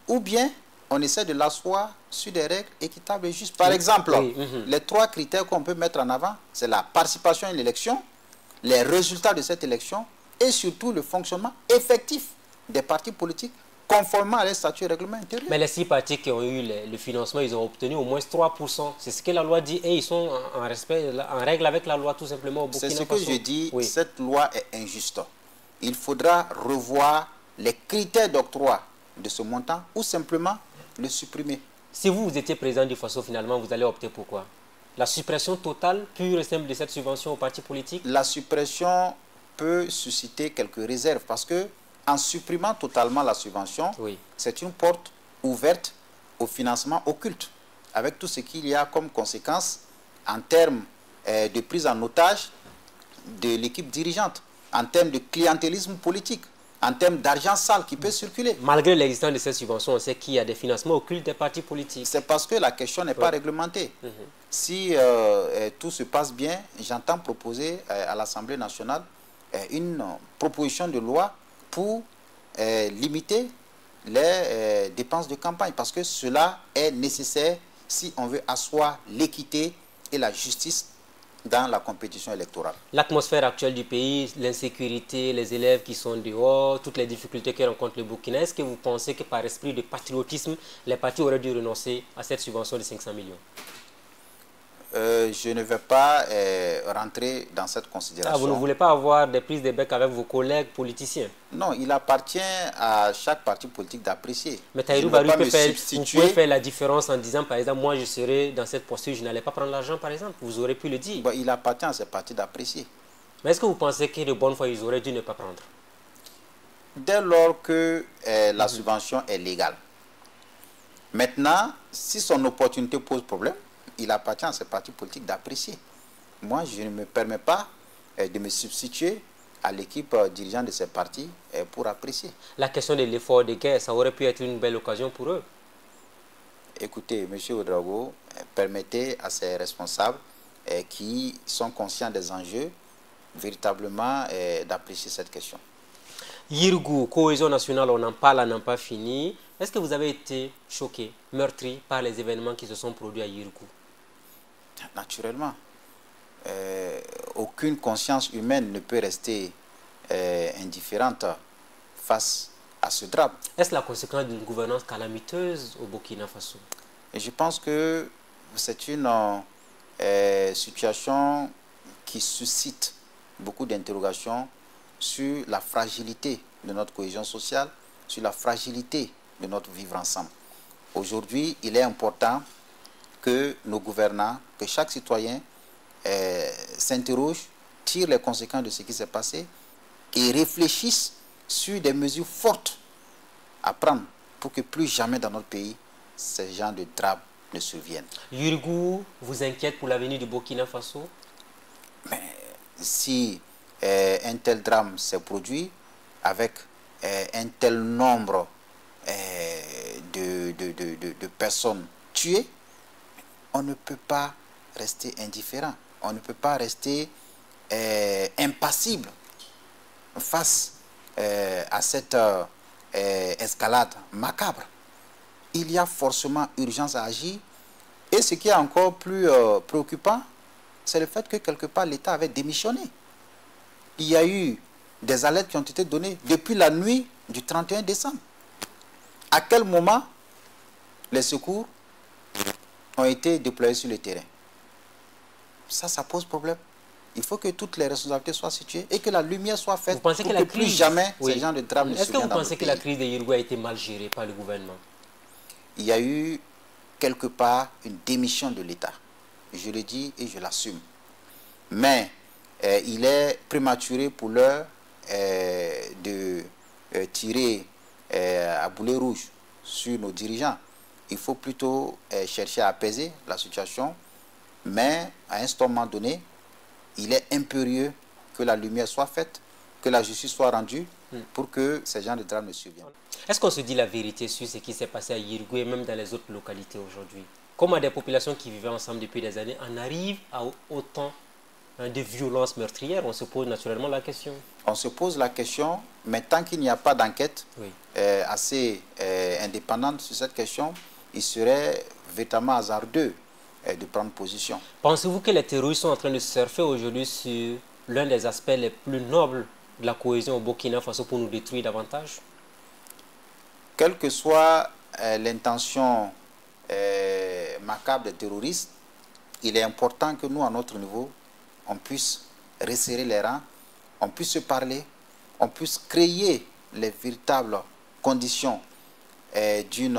ou bien on essaie de l'asseoir sur des règles équitables et justes. Par exemple, les 3 critères qu'on peut mettre en avant, c'est la participation à l'élection, les résultats de cette élection et surtout le fonctionnement effectif des partis politiques conformément à les statuts et règlements intérieurs. Mais les 6 partis qui ont eu le financement, ils ont obtenu au moins 3%. C'est ce que la loi dit et ils sont en règle avec la loi tout simplement au Burkina Faso. C'est ce que je dis, cette loi est injuste. Il faudra revoir les critères d'octroi de ce montant ou simplement le supprimer. Si vous étiez président du Faso, finalement, vous allez opter pour quoi? La suppression totale, pure et simple de cette subvention aux partis politiques? La suppression peut susciter quelques réserves parce que en supprimant totalement la subvention, c'est une porte ouverte au financement occulte avec tout ce qu'il y a comme conséquence en termes de prise en otage de l'équipe dirigeante, en termes de clientélisme politique, en termes d'argent sale qui peut circuler. Malgré l'existence de cette subvention, on sait qu'il y a des financements occultes des partis politiques. C'est parce que la question n'est pas réglementée. Si tout se passe bien, j'entends proposer à l'Assemblée nationale une proposition de loi pour limiter les dépenses de campagne, parce que cela est nécessaire si on veut asseoir l'équité et la justice dans la compétition électorale. L'atmosphère actuelle du pays, l'insécurité, les élèves qui sont dehors, toutes les difficultés que rencontre le Burkina, est-ce que vous pensez que par esprit de patriotisme, les partis auraient dû renoncer à cette subvention de 500 millions? Je ne vais pas rentrer dans cette considération. Vous ne voulez pas avoir des prises de bec avec vos collègues politiciens? Non, il appartient à chaque parti politique d'apprécier. Mais Tahirou Barry, vous pouvez faire la différence en disant, par exemple, moi je serai dans cette posture, je n'allais pas prendre l'argent, par exemple. Vous aurez pu le dire. Bon, il appartient à ces partis d'apprécier. Mais est-ce que vous pensez que de bonne foi, ils auraient dû ne pas prendre? Dès lors que la subvention est légale. Maintenant, si son opportunité pose problème, il appartient à ces partis politiques d'apprécier. Moi, je ne me permets pas de me substituer à l'équipe dirigeante de ces partis pour apprécier. La question de l'effort de guerre, ça aurait pu être une belle occasion pour eux. Écoutez, M. Ouedraogo, permettez à ces responsables qui sont conscients des enjeux, véritablement d'apprécier cette question. Yirgou, cohésion nationale, on en parle, on n'a pas fini. Est-ce que vous avez été choqué, meurtri par les événements qui se sont produits à Yirgou? Naturellement. aucune conscience humaine ne peut rester indifférente face à ce drame. Est-ce la conséquence d'une gouvernance calamiteuse au Burkina Faso? Et je pense que c'est une situation qui suscite beaucoup d'interrogations sur la fragilité de notre cohésion sociale, sur la fragilité de notre vivre ensemble. Aujourd'hui, il est important que nos gouvernants, que chaque citoyen s'interroge, tire les conséquences de ce qui s'est passé et réfléchisse sur des mesures fortes à prendre pour que plus jamais dans notre pays, ces genres de drames ne surviennent. Yurigou vous inquiète pour l'avenir du Burkina Faso? Mais si un tel drame s'est produit avec un tel nombre de personnes tuées, on ne peut pas rester indifférent. On ne peut pas rester impassible face à cette escalade macabre. Il y a forcément urgence à agir. Et ce qui est encore plus préoccupant, c'est le fait que quelque part l'État avait démissionné. Il y a eu des alertes qui ont été données depuis la nuit du 31 décembre. À quel moment les secours ont été déployés sur le terrain? Ça pose problème. Il faut que toutes les responsabilités soient situées et que la lumière soit faite pour que plus jamais ces gens de drame ne surviennent. Est-ce que vous pensez que la crise de Yurigou a été mal gérée par le gouvernement? Il y a eu quelque part une démission de l'État. Je le dis et je l'assume. Mais il est prématuré pour l'heure de tirer à boulet rouge sur nos dirigeants. Il faut plutôt chercher à apaiser la situation, mais à un moment donné, il est impérieux que la lumière soit faite, que la justice soit rendue pour que ces gens de drame ne surviennent. Est-ce qu'on se dit la vérité sur ce qui s'est passé à Yurigou et même dans les autres localités aujourd'hui? Comment des populations qui vivaient ensemble depuis des années en arrivent à autant de violences meurtrières? On se pose naturellement la question. On se pose la question, mais tant qu'il n'y a pas d'enquête assez indépendante sur cette question, il serait véritablement hasardeux de prendre position. Pensez-vous que les terroristes sont en train de surfer aujourd'hui sur l'un des aspects les plus nobles de la cohésion au Burkina Faso pour nous détruire davantage? Quelle que soit l'intention macabre des terroristes, il est important que nous, à notre niveau, on puisse resserrer les rangs, on puisse se parler, on puisse créer les véritables conditions d'une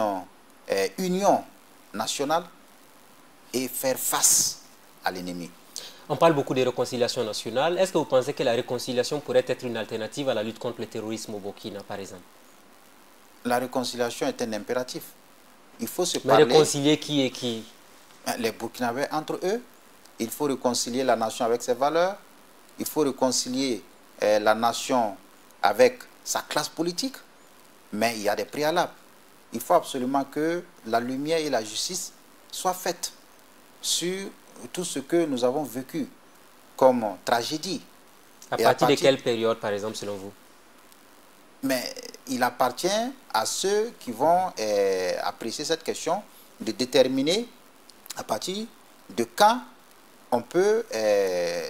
union nationale et faire face à l'ennemi. On parle beaucoup de réconciliation nationale. Est-ce que vous pensez que la réconciliation pourrait être une alternative à la lutte contre le terrorisme au Burkina, par exemple? La réconciliation est un impératif. Il faut se parler. Mais réconcilier qui et qui? Les Burkinabés entre eux. Il faut réconcilier la nation avec ses valeurs. Il faut réconcilier la nation avec sa classe politique. Mais il y a des préalables. Il faut absolument que la lumière et la justice soient faites sur tout ce que nous avons vécu comme tragédie. À partir de quelle période, par exemple, selon vous? Mais il appartient à ceux qui vont apprécier cette question de déterminer à partir de quand on peut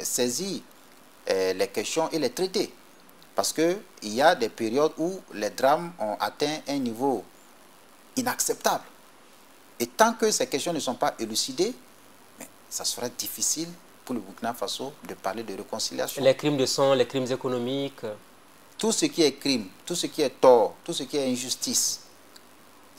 saisir les questions et les traiter. Parce qu'il y a des périodes où les drames ont atteint un niveau inacceptable. Et tant que ces questions ne sont pas élucidées, ça sera difficile pour le Burkina Faso de parler de réconciliation. Les crimes de sang, les crimes économiques. Tout ce qui est crime, tout ce qui est tort, tout ce qui est injustice,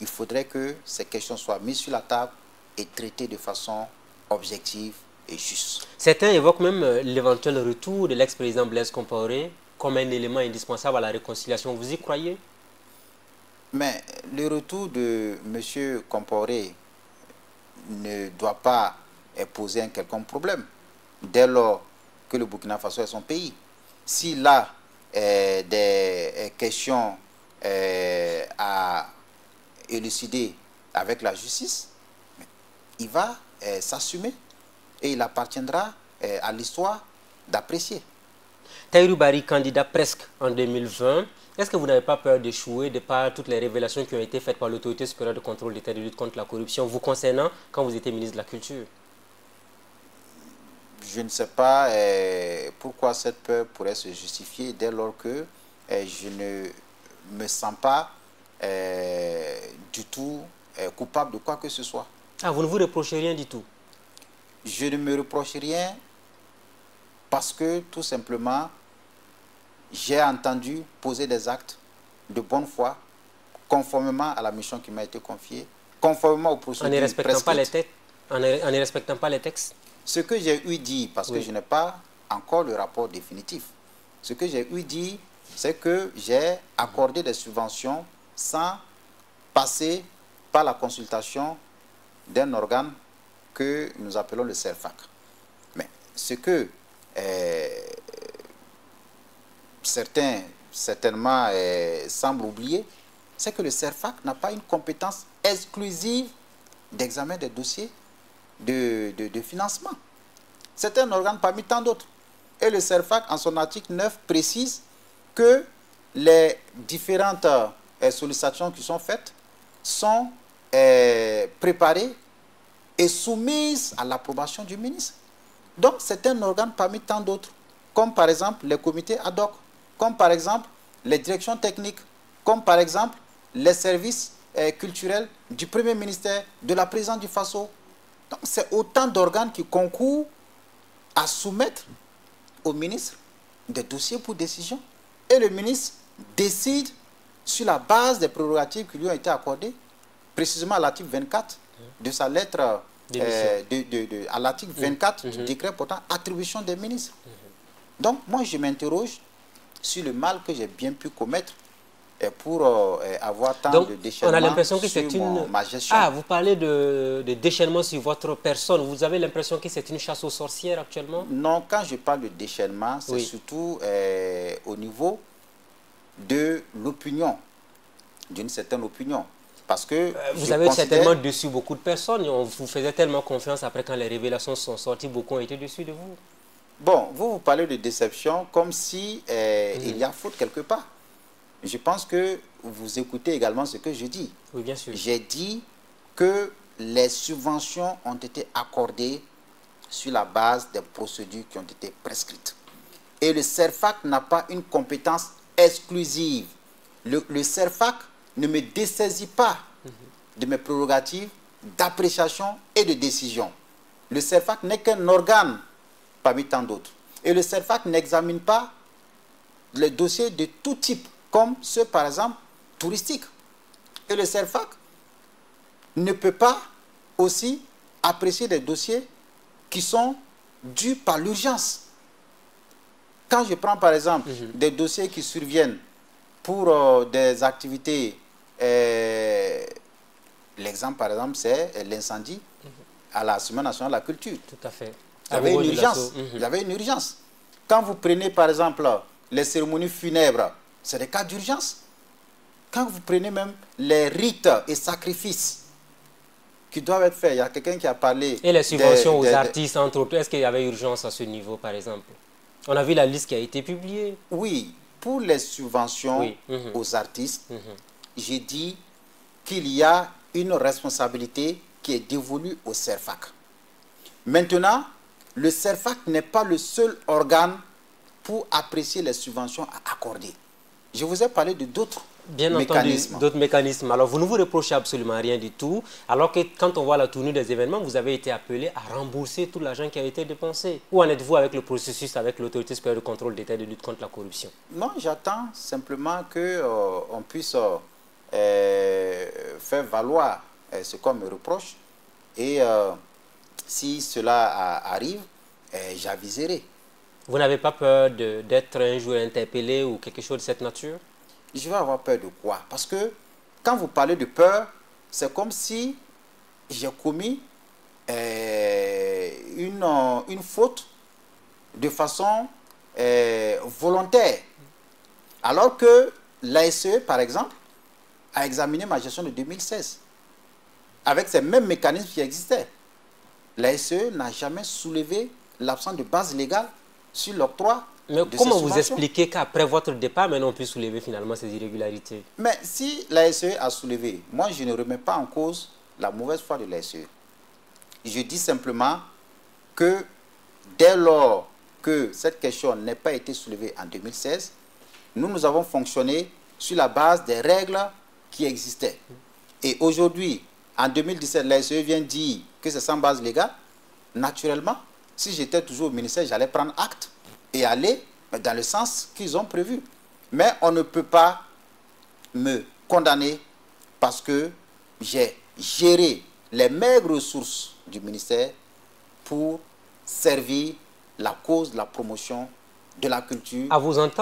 il faudrait que ces questions soient mises sur la table et traitées de façon objective et juste. Certains évoquent même l'éventuel retour de l'ex-président Blaise Compaoré comme un élément indispensable à la réconciliation. Vous y croyez? Mais le retour de M. Compaoré ne doit pas poser un quelconque problème dès lors que le Burkina Faso est son pays. S'il a des questions à élucider avec la justice, il va s'assumer et il appartiendra à l'histoire d'apprécier. Tahirou Barry, candidat presque en 2020, est-ce que vous n'avez pas peur d'échouer de par toutes les révélations qui ont été faites par l'autorité supérieure de contrôle d'État de lutte contre la corruption vous concernant quand vous étiez ministre de la Culture? je ne sais pas pourquoi cette peur pourrait se justifier dès lors que je ne me sens pas du tout coupable de quoi que ce soit. Ah, vous ne vous reprochez rien du tout? Je ne me reproche rien parce que tout simplement, j'ai entendu poser des actes de bonne foi, conformément à la mission qui m'a été confiée, conformément aux procédures prescrites. En ne respectant pas les textes? Ce que j'ai eu dit, parce que je n'ai pas encore le rapport définitif, ce que j'ai eu dit, c'est que j'ai accordé des subventions sans passer par la consultation d'un organe que nous appelons le CERFAC. Mais ce que certains certainement semblent oublier, c'est que le CERFAC n'a pas une compétence exclusive d'examen des dossiers de financement. C'est un organe parmi tant d'autres. Et le CERFAC, en son article 9, précise que les différentes sollicitations qui sont faites sont préparées et soumises à l'approbation du ministre. Donc, c'est un organe parmi tant d'autres, comme par exemple les comités ad hoc, comme par exemple les directions techniques, comme par exemple les services culturels du Premier ministère, de la présidence du FASO. Donc, c'est autant d'organes qui concourent à soumettre au ministre des dossiers pour décision. Et le ministre décide sur la base des prérogatives qui lui ont été accordées, précisément à l'article 24 de sa lettre, à l'article 24 du décret portant attribution des ministres. Donc, moi, je m'interroge sur le mal que j'ai bien pu commettre pour avoir tant de déchaînement sur ma gestion. Ah, vous parlez de déchaînement sur votre personne. Vous avez l'impression que c'est une chasse aux sorcières actuellement? Non, quand je parle de déchaînement, c'est surtout au niveau de l'opinion, d'une certaine opinion. Parce que vous avez certainement déçu beaucoup de personnes. On vous faisait tellement confiance après quand les révélations sont sorties, beaucoup ont été déçus de vous. Bon, vous parlez de déception comme si il y a faute quelque part. Je pense que vous écoutez également ce que je dis. Oui, bien sûr. J'ai dit que les subventions ont été accordées sur la base des procédures qui ont été prescrites. Et le CERFAC n'a pas une compétence exclusive. Le CERFAC ne me dessaisit pas de mes prérogatives d'appréciation et de décision. Le CERFAC n'est qu'un organe parmi tant d'autres. Et le CERFAC n'examine pas les dossiers de tout type, comme ceux, par exemple, touristiques. Et le CERFAC ne peut pas aussi apprécier des dossiers qui sont dus par l'urgence. Quand je prends, par exemple, des dossiers qui surviennent pour des activités, l'exemple, par exemple, c'est l'incendie à la Semaine nationale de la culture. Tout à fait. Il y avait une urgence. Il y avait une urgence. Quand vous prenez, par exemple, les cérémonies funèbres, c'est des cas d'urgence. Quand vous prenez même les rites et sacrifices qui doivent être faits, il y a quelqu'un qui a parlé... Et les subventions aux artistes, entre autres, est-ce qu'il y avait urgence à ce niveau, par exemple? On a vu la liste qui a été publiée. Oui, pour les subventions aux artistes, j'ai dit qu'il y a une responsabilité qui est dévolue au CERFAC. Maintenant, le CERFAC n'est pas le seul organe pour apprécier les subventions à accorder. Je vous ai parlé de d'autres mécanismes. D'autres mécanismes. Alors, vous ne vous reprochez absolument rien du tout. Alors que quand on voit la tournure des événements, vous avez été appelé à rembourser tout l'argent qui a été dépensé. Où en êtes-vous avec le processus, avec l'autorité supérieure de contrôle d'État et de lutte contre la corruption? Non, j'attends simplement qu'on puisse faire valoir ce qu'on me reproche. Et si cela arrive, j'aviserai. Vous n'avez pas peur d'être un jour interpellé ou quelque chose de cette nature? Je vais avoir peur de quoi? Parce que quand vous parlez de peur, c'est comme si j'ai commis une faute de façon volontaire. Alors que l'ASE, par exemple, a examiné ma gestion de 2016 avec ces mêmes mécanismes qui existaient. L'ASE n'a jamais soulevé l'absence de base légale sur l'octroi. Mais comment vous expliquez qu'après votre départ, maintenant on peut soulever finalement ces irrégularités? Mais si l'ASE a soulevé, moi je ne remets pas en cause la mauvaise foi de l'ASE. Je dis simplement que dès lors que cette question n'a pas été soulevée en 2016, nous avons fonctionné sur la base des règles qui existaient. Et aujourd'hui, en 2017, la SE vient dire que c'est sans base légale. Naturellement, si j'étais toujours au ministère, j'allais prendre acte et aller dans le sens qu'ils ont prévu. Mais on ne peut pas me condamner parce que j'ai géré les maigres ressources du ministère pour servir la cause de la promotion de la culture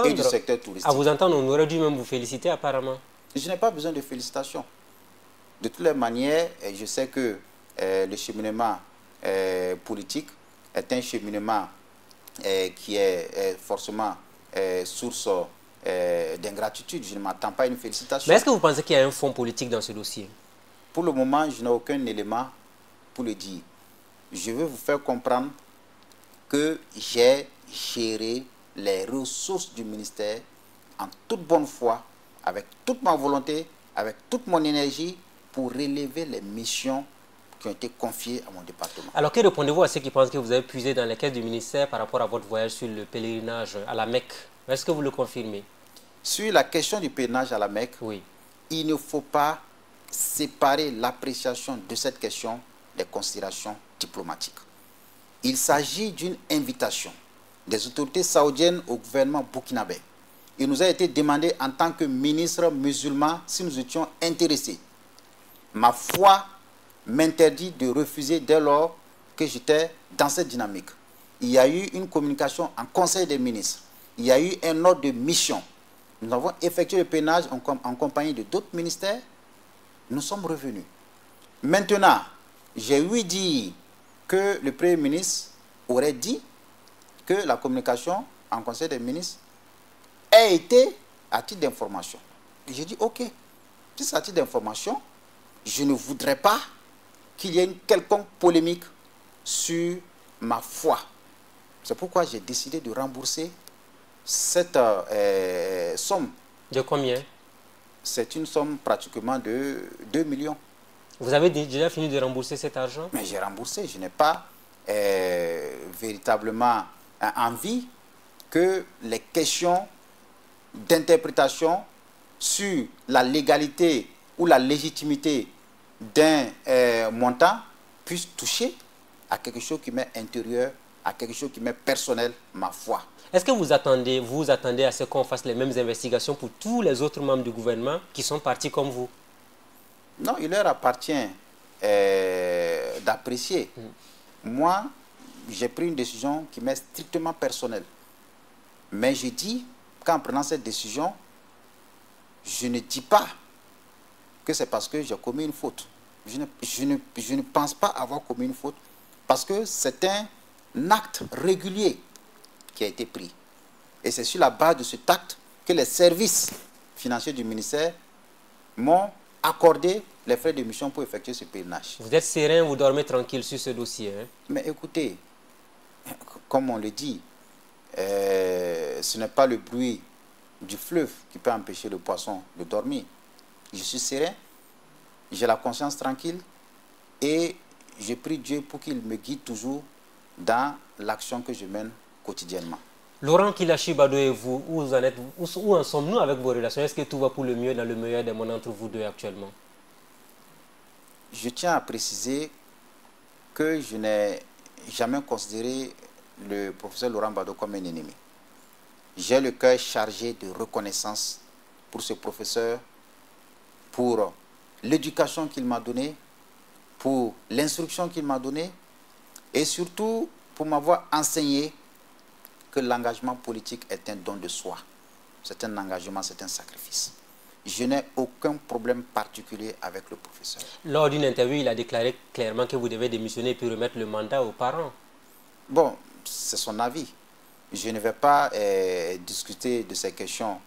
et du secteur touristique. À vous entendre, on aurait dû même vous féliciter apparemment. Je n'ai pas besoin de félicitations. De toutes les manières, je sais que le cheminement politique est un cheminement qui est forcément source d'ingratitude. Je ne m'attends pas à une félicitation. Mais est-ce que vous pensez qu'il y a un fond politique dans ce dossier? Pour le moment, je n'ai aucun élément pour le dire. Je veux vous faire comprendre que j'ai géré les ressources du ministère en toute bonne foi, avec toute ma volonté, avec toute mon énergie, pour relever les missions qui ont été confiées à mon département. Alors, que répondez-vous à ceux qui pensent que vous avez puisé dans les caisses du ministère par rapport à votre voyage sur le pèlerinage à la Mecque? Est-ce que vous le confirmez? Sur la question du pèlerinage à la Mecque, oui, il ne faut pas séparer l'appréciation de cette question des considérations diplomatiques. Il s'agit d'une invitation des autorités saoudiennes au gouvernement burkinabé. Il nous a été demandé en tant que ministre musulman si nous étions intéressés. Ma foi m'interdit de refuser dès lors que j'étais dans cette dynamique. Il y a eu une communication en Conseil des ministres. Il y a eu un ordre de mission. Nous avons effectué le pèlerinage en compagnie de d'autres ministères. Nous sommes revenus. Maintenant, j'ai ouï dire que le Premier ministre aurait dit que la communication en Conseil des ministres a été à titre d'information. J'ai dit, ok, si c'est à titre d'information, je ne voudrais pas qu'il y ait une quelconque polémique sur ma foi. C'est pourquoi j'ai décidé de rembourser cette somme. De combien? C'est une somme pratiquement de 2 millions. Vous avez déjà fini de rembourser cet argent? Mais j'ai remboursé. Je n'ai pas véritablement envie que les questions d'interprétation sur la légalité ou la légitimité d'un montant puissent toucher à quelque chose qui m'est intérieur, à quelque chose qui m'est personnel, ma foi. Est-ce que vous attendez à ce qu'on fasse les mêmes investigations pour tous les autres membres du gouvernement qui sont partis comme vous? Non, il leur appartient d'apprécier. Moi, j'ai pris une décision qui m'est strictement personnelle. Mais je dis qu'en prenant cette décision, je ne dis pas que c'est parce que j'ai commis une faute. Je ne pense pas avoir commis une faute parce que c'est un acte régulier qui a été pris. Et c'est sur la base de cet acte que les services financiers du ministère m'ont accordé les frais de mission pour effectuer ce pèlerinage. Vous êtes serein, vous dormez tranquille sur ce dossier, hein? Mais écoutez, comme on le dit, ce n'est pas le bruit du fleuve qui peut empêcher le poisson de dormir. Je suis serein, j'ai la conscience tranquille et je prie Dieu pour qu'il me guide toujours dans l'action que je mène quotidiennement. Laurent Kilachi Bado et vous, où en sommes-nous avec vos relations? Est-ce que tout va pour le mieux dans le meilleur des mondes entre vous deux actuellement? Je tiens à préciser que je n'ai jamais considéré le professeur Laurent Bado comme un ennemi. J'ai le cœur chargé de reconnaissance pour ce professeur, pour l'éducation qu'il m'a donnée, pour l'instruction qu'il m'a donnée et surtout pour m'avoir enseigné que l'engagement politique est un don de soi. C'est un engagement, c'est un sacrifice. Je n'ai aucun problème particulier avec le professeur. Lors d'une interview, il a déclaré clairement que vous devez démissionner et puis remettre le mandat aux parents. Bon, c'est son avis. Je ne vais pas discuter de ces questions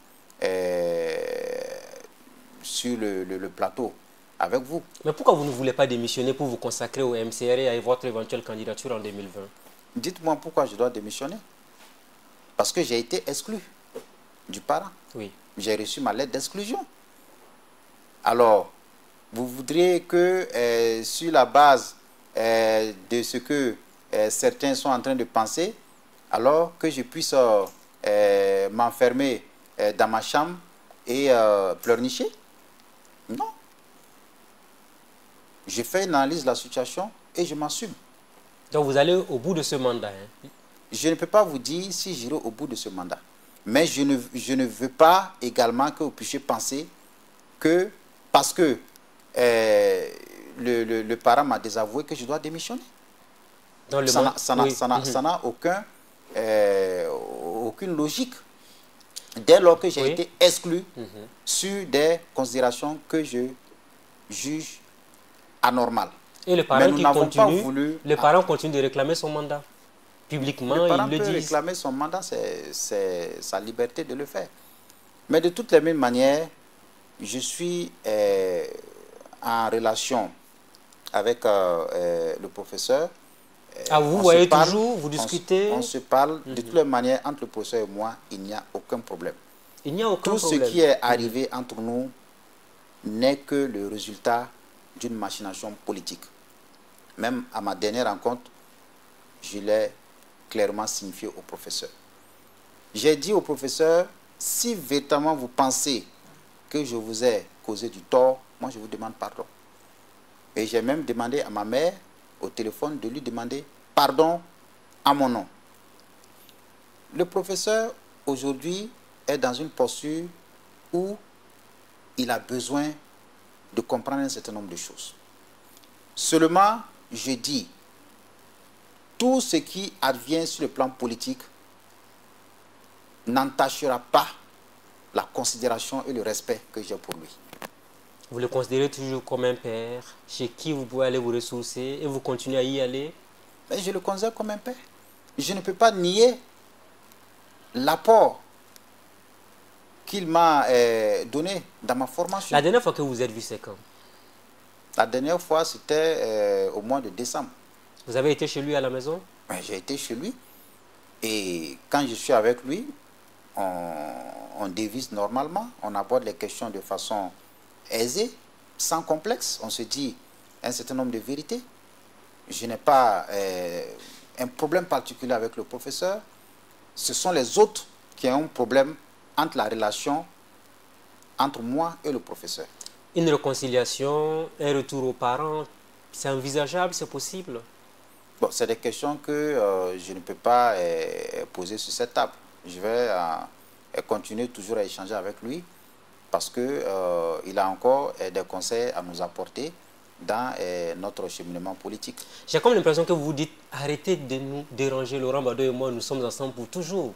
sur le plateau avec vous. Mais pourquoi vous ne voulez pas démissionner pour vous consacrer au MCR et à votre éventuelle candidature en 2020? Dites-moi pourquoi je dois démissionner. Parce que j'ai été exclu du parent. Oui. J'ai reçu ma lettre d'exclusion. Alors, vous voudriez que sur la base de ce que certains sont en train de penser, alors que je puisse m'enfermer dans ma chambre et pleurnicher. Non. Je fais une analyse de la situation et je m'assume. Donc vous allez au bout de ce mandat, hein? Je ne peux pas vous dire si j'irai au bout de ce mandat. Mais je ne veux pas également que vous puissiez penser que parce que le parent m'a désavoué que je dois démissionner. Dans le Ça n'a aucune logique. Dès lors que j'ai été exclu sur des considérations que je juge anormales. Et le parent le parent continue de réclamer son mandat. Publiquement, le parent il le dit. Réclamer son mandat, c'est sa liberté de le faire. Mais de toutes les mêmes manières, je suis en relation avec le professeur. Ah, vous voyez toujours, vous discutez? On se parle. De toutes les manières, entre le professeur et moi, il n'y a aucun problème. Il n'y a aucun problème. Tout ce qui est arrivé entre nous n'est que le résultat d'une machination politique. Même à ma dernière rencontre, je l'ai clairement signifié au professeur. J'ai dit au professeur, si véritablement vous pensez que je vous ai causé du tort, moi je vous demande pardon. Et j'ai même demandé à ma mère au téléphone de lui demander pardon à mon nom. Le professeur aujourd'hui est dans une posture où il a besoin de comprendre un certain nombre de choses. Seulement, je dis, tout ce qui advient sur le plan politique n'entachera pas la considération et le respect que j'ai pour lui. Vous le considérez toujours comme un père, chez qui vous pouvez aller vous ressourcer et vous continuez à y aller? Mais je le considère comme un père. Je ne peux pas nier l'apport qu'il m'a donné dans ma formation. La dernière fois que vous êtes vu, c'est quand? La dernière fois, c'était au mois de décembre. Vous avez été chez lui à la maison? J'ai été chez lui. Et quand je suis avec lui, on dévise normalement. On aborde les questions de façon aisée, sans complexe. On se dit un certain nombre de vérités. Je n'ai pas un problème particulier avec le professeur. Ce sont les autres qui ont un problème entre la relation entre moi et le professeur. Une réconciliation, un retour aux parents, c'est envisageable, c'est possible? Bon, c'est des questions que je ne peux pas poser sur cette table. Je vais continuer toujours à échanger avec lui parce qu'il a encore des conseils à nous apporter dans notre cheminement politique. J'ai comme l'impression que vous dites arrêtez de nous déranger, Laurent Gbado et moi, nous sommes ensemble pour toujours.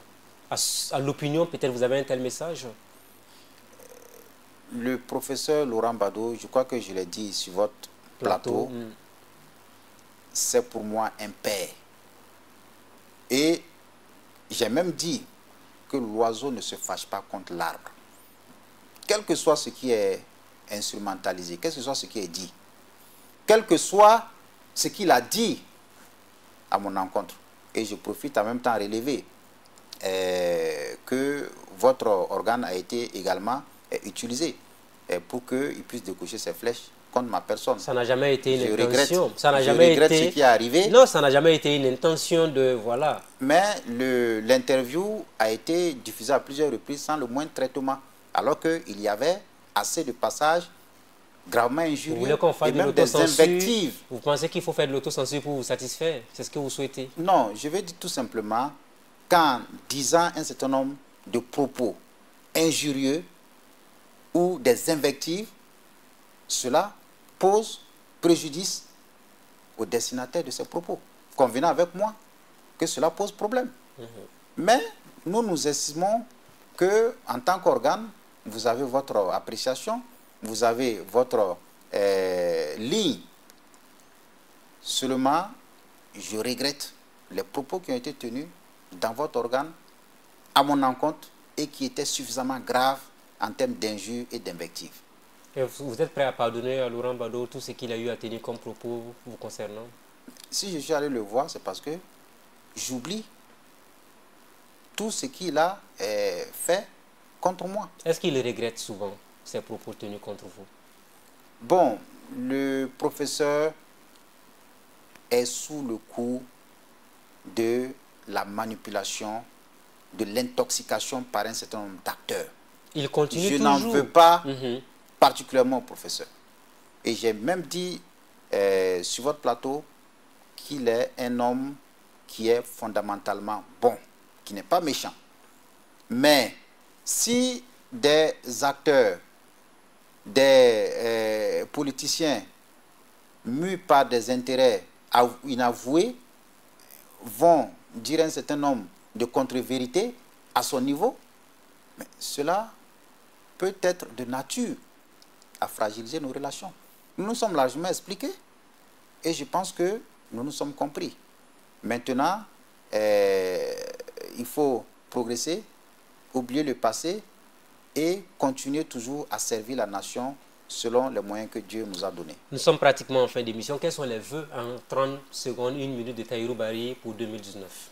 À l'opinion, peut-être vous avez un tel message? Le professeur Laurent Gbado, je crois que je l'ai dit sur votre plateau, c'est pour moi un père. Et j'ai même dit que l'oiseau ne se fâche pas contre l'arbre. Quel que soit ce qui est instrumentalisé, quel que soit ce qui est dit, quel que soit ce qu'il a dit à mon encontre. Et je profite en même temps à relever que votre organe a été également utilisé pour qu'il puisse décocher ses flèches contre ma personne. Ça n'a jamais été une intention. Je regrette ce qui est arrivé. Non, ça n'a jamais été une intention de... Voilà. Mais l'interview a été diffusée à plusieurs reprises sans le moindre traitement, alors qu'il y avait assez de passages gravement injurieux et même des invectives. Vous pensez qu'il faut faire de l'autocensure pour vous satisfaire? C'est ce que vous souhaitez? Non, je vais dire tout simplement qu'en disant un certain nombre de propos injurieux ou des invectives, cela pose préjudice au destinataire de ces propos. Convenant avec moi que cela pose problème. Mais nous estimons que en tant qu'organe, vous avez votre appréciation, vous avez votre ligne. Seulement, je regrette les propos qui ont été tenus dans votre organe à mon encontre et qui étaient suffisamment graves en termes d'injures et d'invectives. Et vous êtes prêt à pardonner à Laurent Gbado tout ce qu'il a eu à tenir comme propos vous concernant? Si je suis allé le voir, c'est parce que j'oublie tout ce qu'il a fait contre moi. Est-ce qu'il regrette souvent ces propos tenus contre vous? Bon, le professeur est sous le coup de la manipulation, de l'intoxication par un certain nombre d'acteurs. Il continue Je toujours. n'en veux pas particulièrement au professeur. Et j'ai même dit sur votre plateau qu'il est un homme qui est fondamentalement bon, qui n'est pas méchant. Mais si des acteurs, des politiciens mus par des intérêts inavoués vont dire un certain nombre de contre-vérités à son niveau, mais cela peut être de nature à fragiliser nos relations. Nous nous sommes largement expliqués et je pense que nous nous sommes compris. Maintenant, il faut progresser, oublier le passé et continuer toujours à servir la nation selon les moyens que Dieu nous a donnés. Nous sommes pratiquement en fin d'émission. Quels sont les vœux en 30 secondes, 1 minute de Tahirou Barry pour 2019?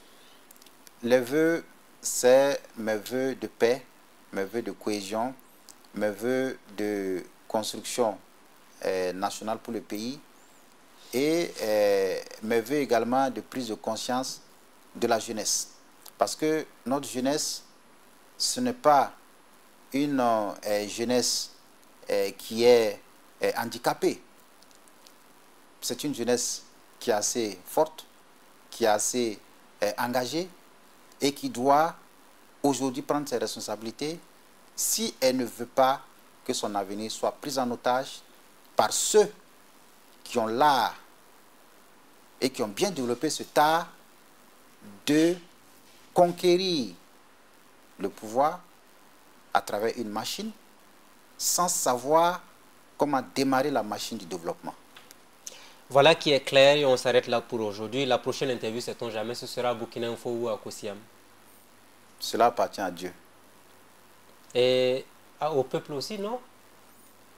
Les vœux, c'est mes vœux de paix, mes vœux de cohésion, mes vœux de construction nationale pour le pays et mes vœux également de prise de conscience de la jeunesse. Parce que notre jeunesse, ce n'est pas une jeunesse qui est handicapée. C'est une jeunesse qui est assez forte, qui est assez engagée et qui doit aujourd'hui prendre ses responsabilités si elle ne veut pas que son avenir soit pris en otage par ceux qui ont l'art et qui ont bien développé cet art de conquérir le pouvoir à travers une machine sans savoir comment démarrer la machine du développement. Voilà qui est clair et on s'arrête là pour aujourd'hui. La prochaine interview, sait-on jamais, ce sera à Burkina Info ou à Kosiam? Cela appartient à Dieu. Et au peuple aussi, non?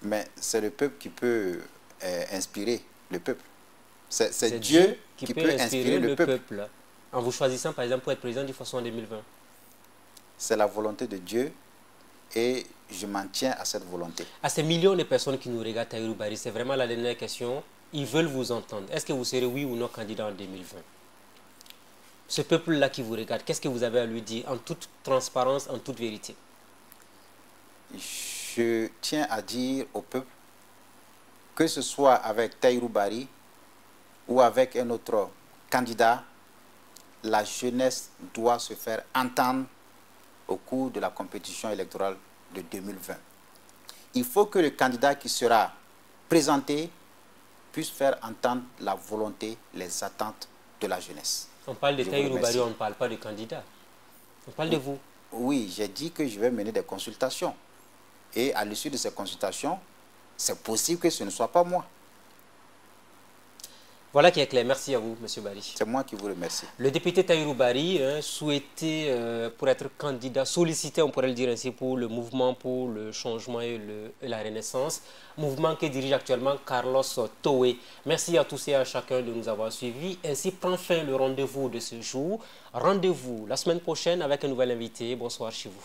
Mais c'est le peuple qui peut inspirer le peuple. C'est Dieu qui peut inspirer le peuple. En vous choisissant, par exemple, pour être président du Faso en 2020. C'est la volonté de Dieu et je m'en tiens à cette volonté. À ces millions de personnes qui nous regardent, Tahirou Barry, c'est vraiment la dernière question. Ils veulent vous entendre. Est-ce que vous serez oui ou non candidat en 2020? Ce peuple-là qui vous regarde, qu'est-ce que vous avez à lui dire en toute transparence, en toute vérité? Je tiens à dire au peuple, que ce soit avec Tahirou Barry ou avec un autre candidat, la jeunesse doit se faire entendre au cours de la compétition électorale de 2020. Il faut que le candidat qui sera présenté puisse faire entendre la volonté, les attentes de la jeunesse. On parle de Tahirou Barry, on ne parle pas de candidat. On parle de vous. Oui, j'ai dit que je vais mener des consultations. Et à l'issue de ces consultations, c'est possible que ce ne soit pas moi. Voilà qui est clair. Merci à vous, M. Barry. C'est moi qui vous remercie. Le député Tahirou Barry souhaitait, pour être candidat, sollicité, on pourrait le dire ainsi, pour le mouvement pour le changement et la renaissance, mouvement que dirige actuellement Carlos Toé. Merci à tous et à chacun de nous avoir suivis. Ainsi prend fin le rendez-vous de ce jour. Rendez-vous la semaine prochaine avec un nouvel invité. Bonsoir chez vous.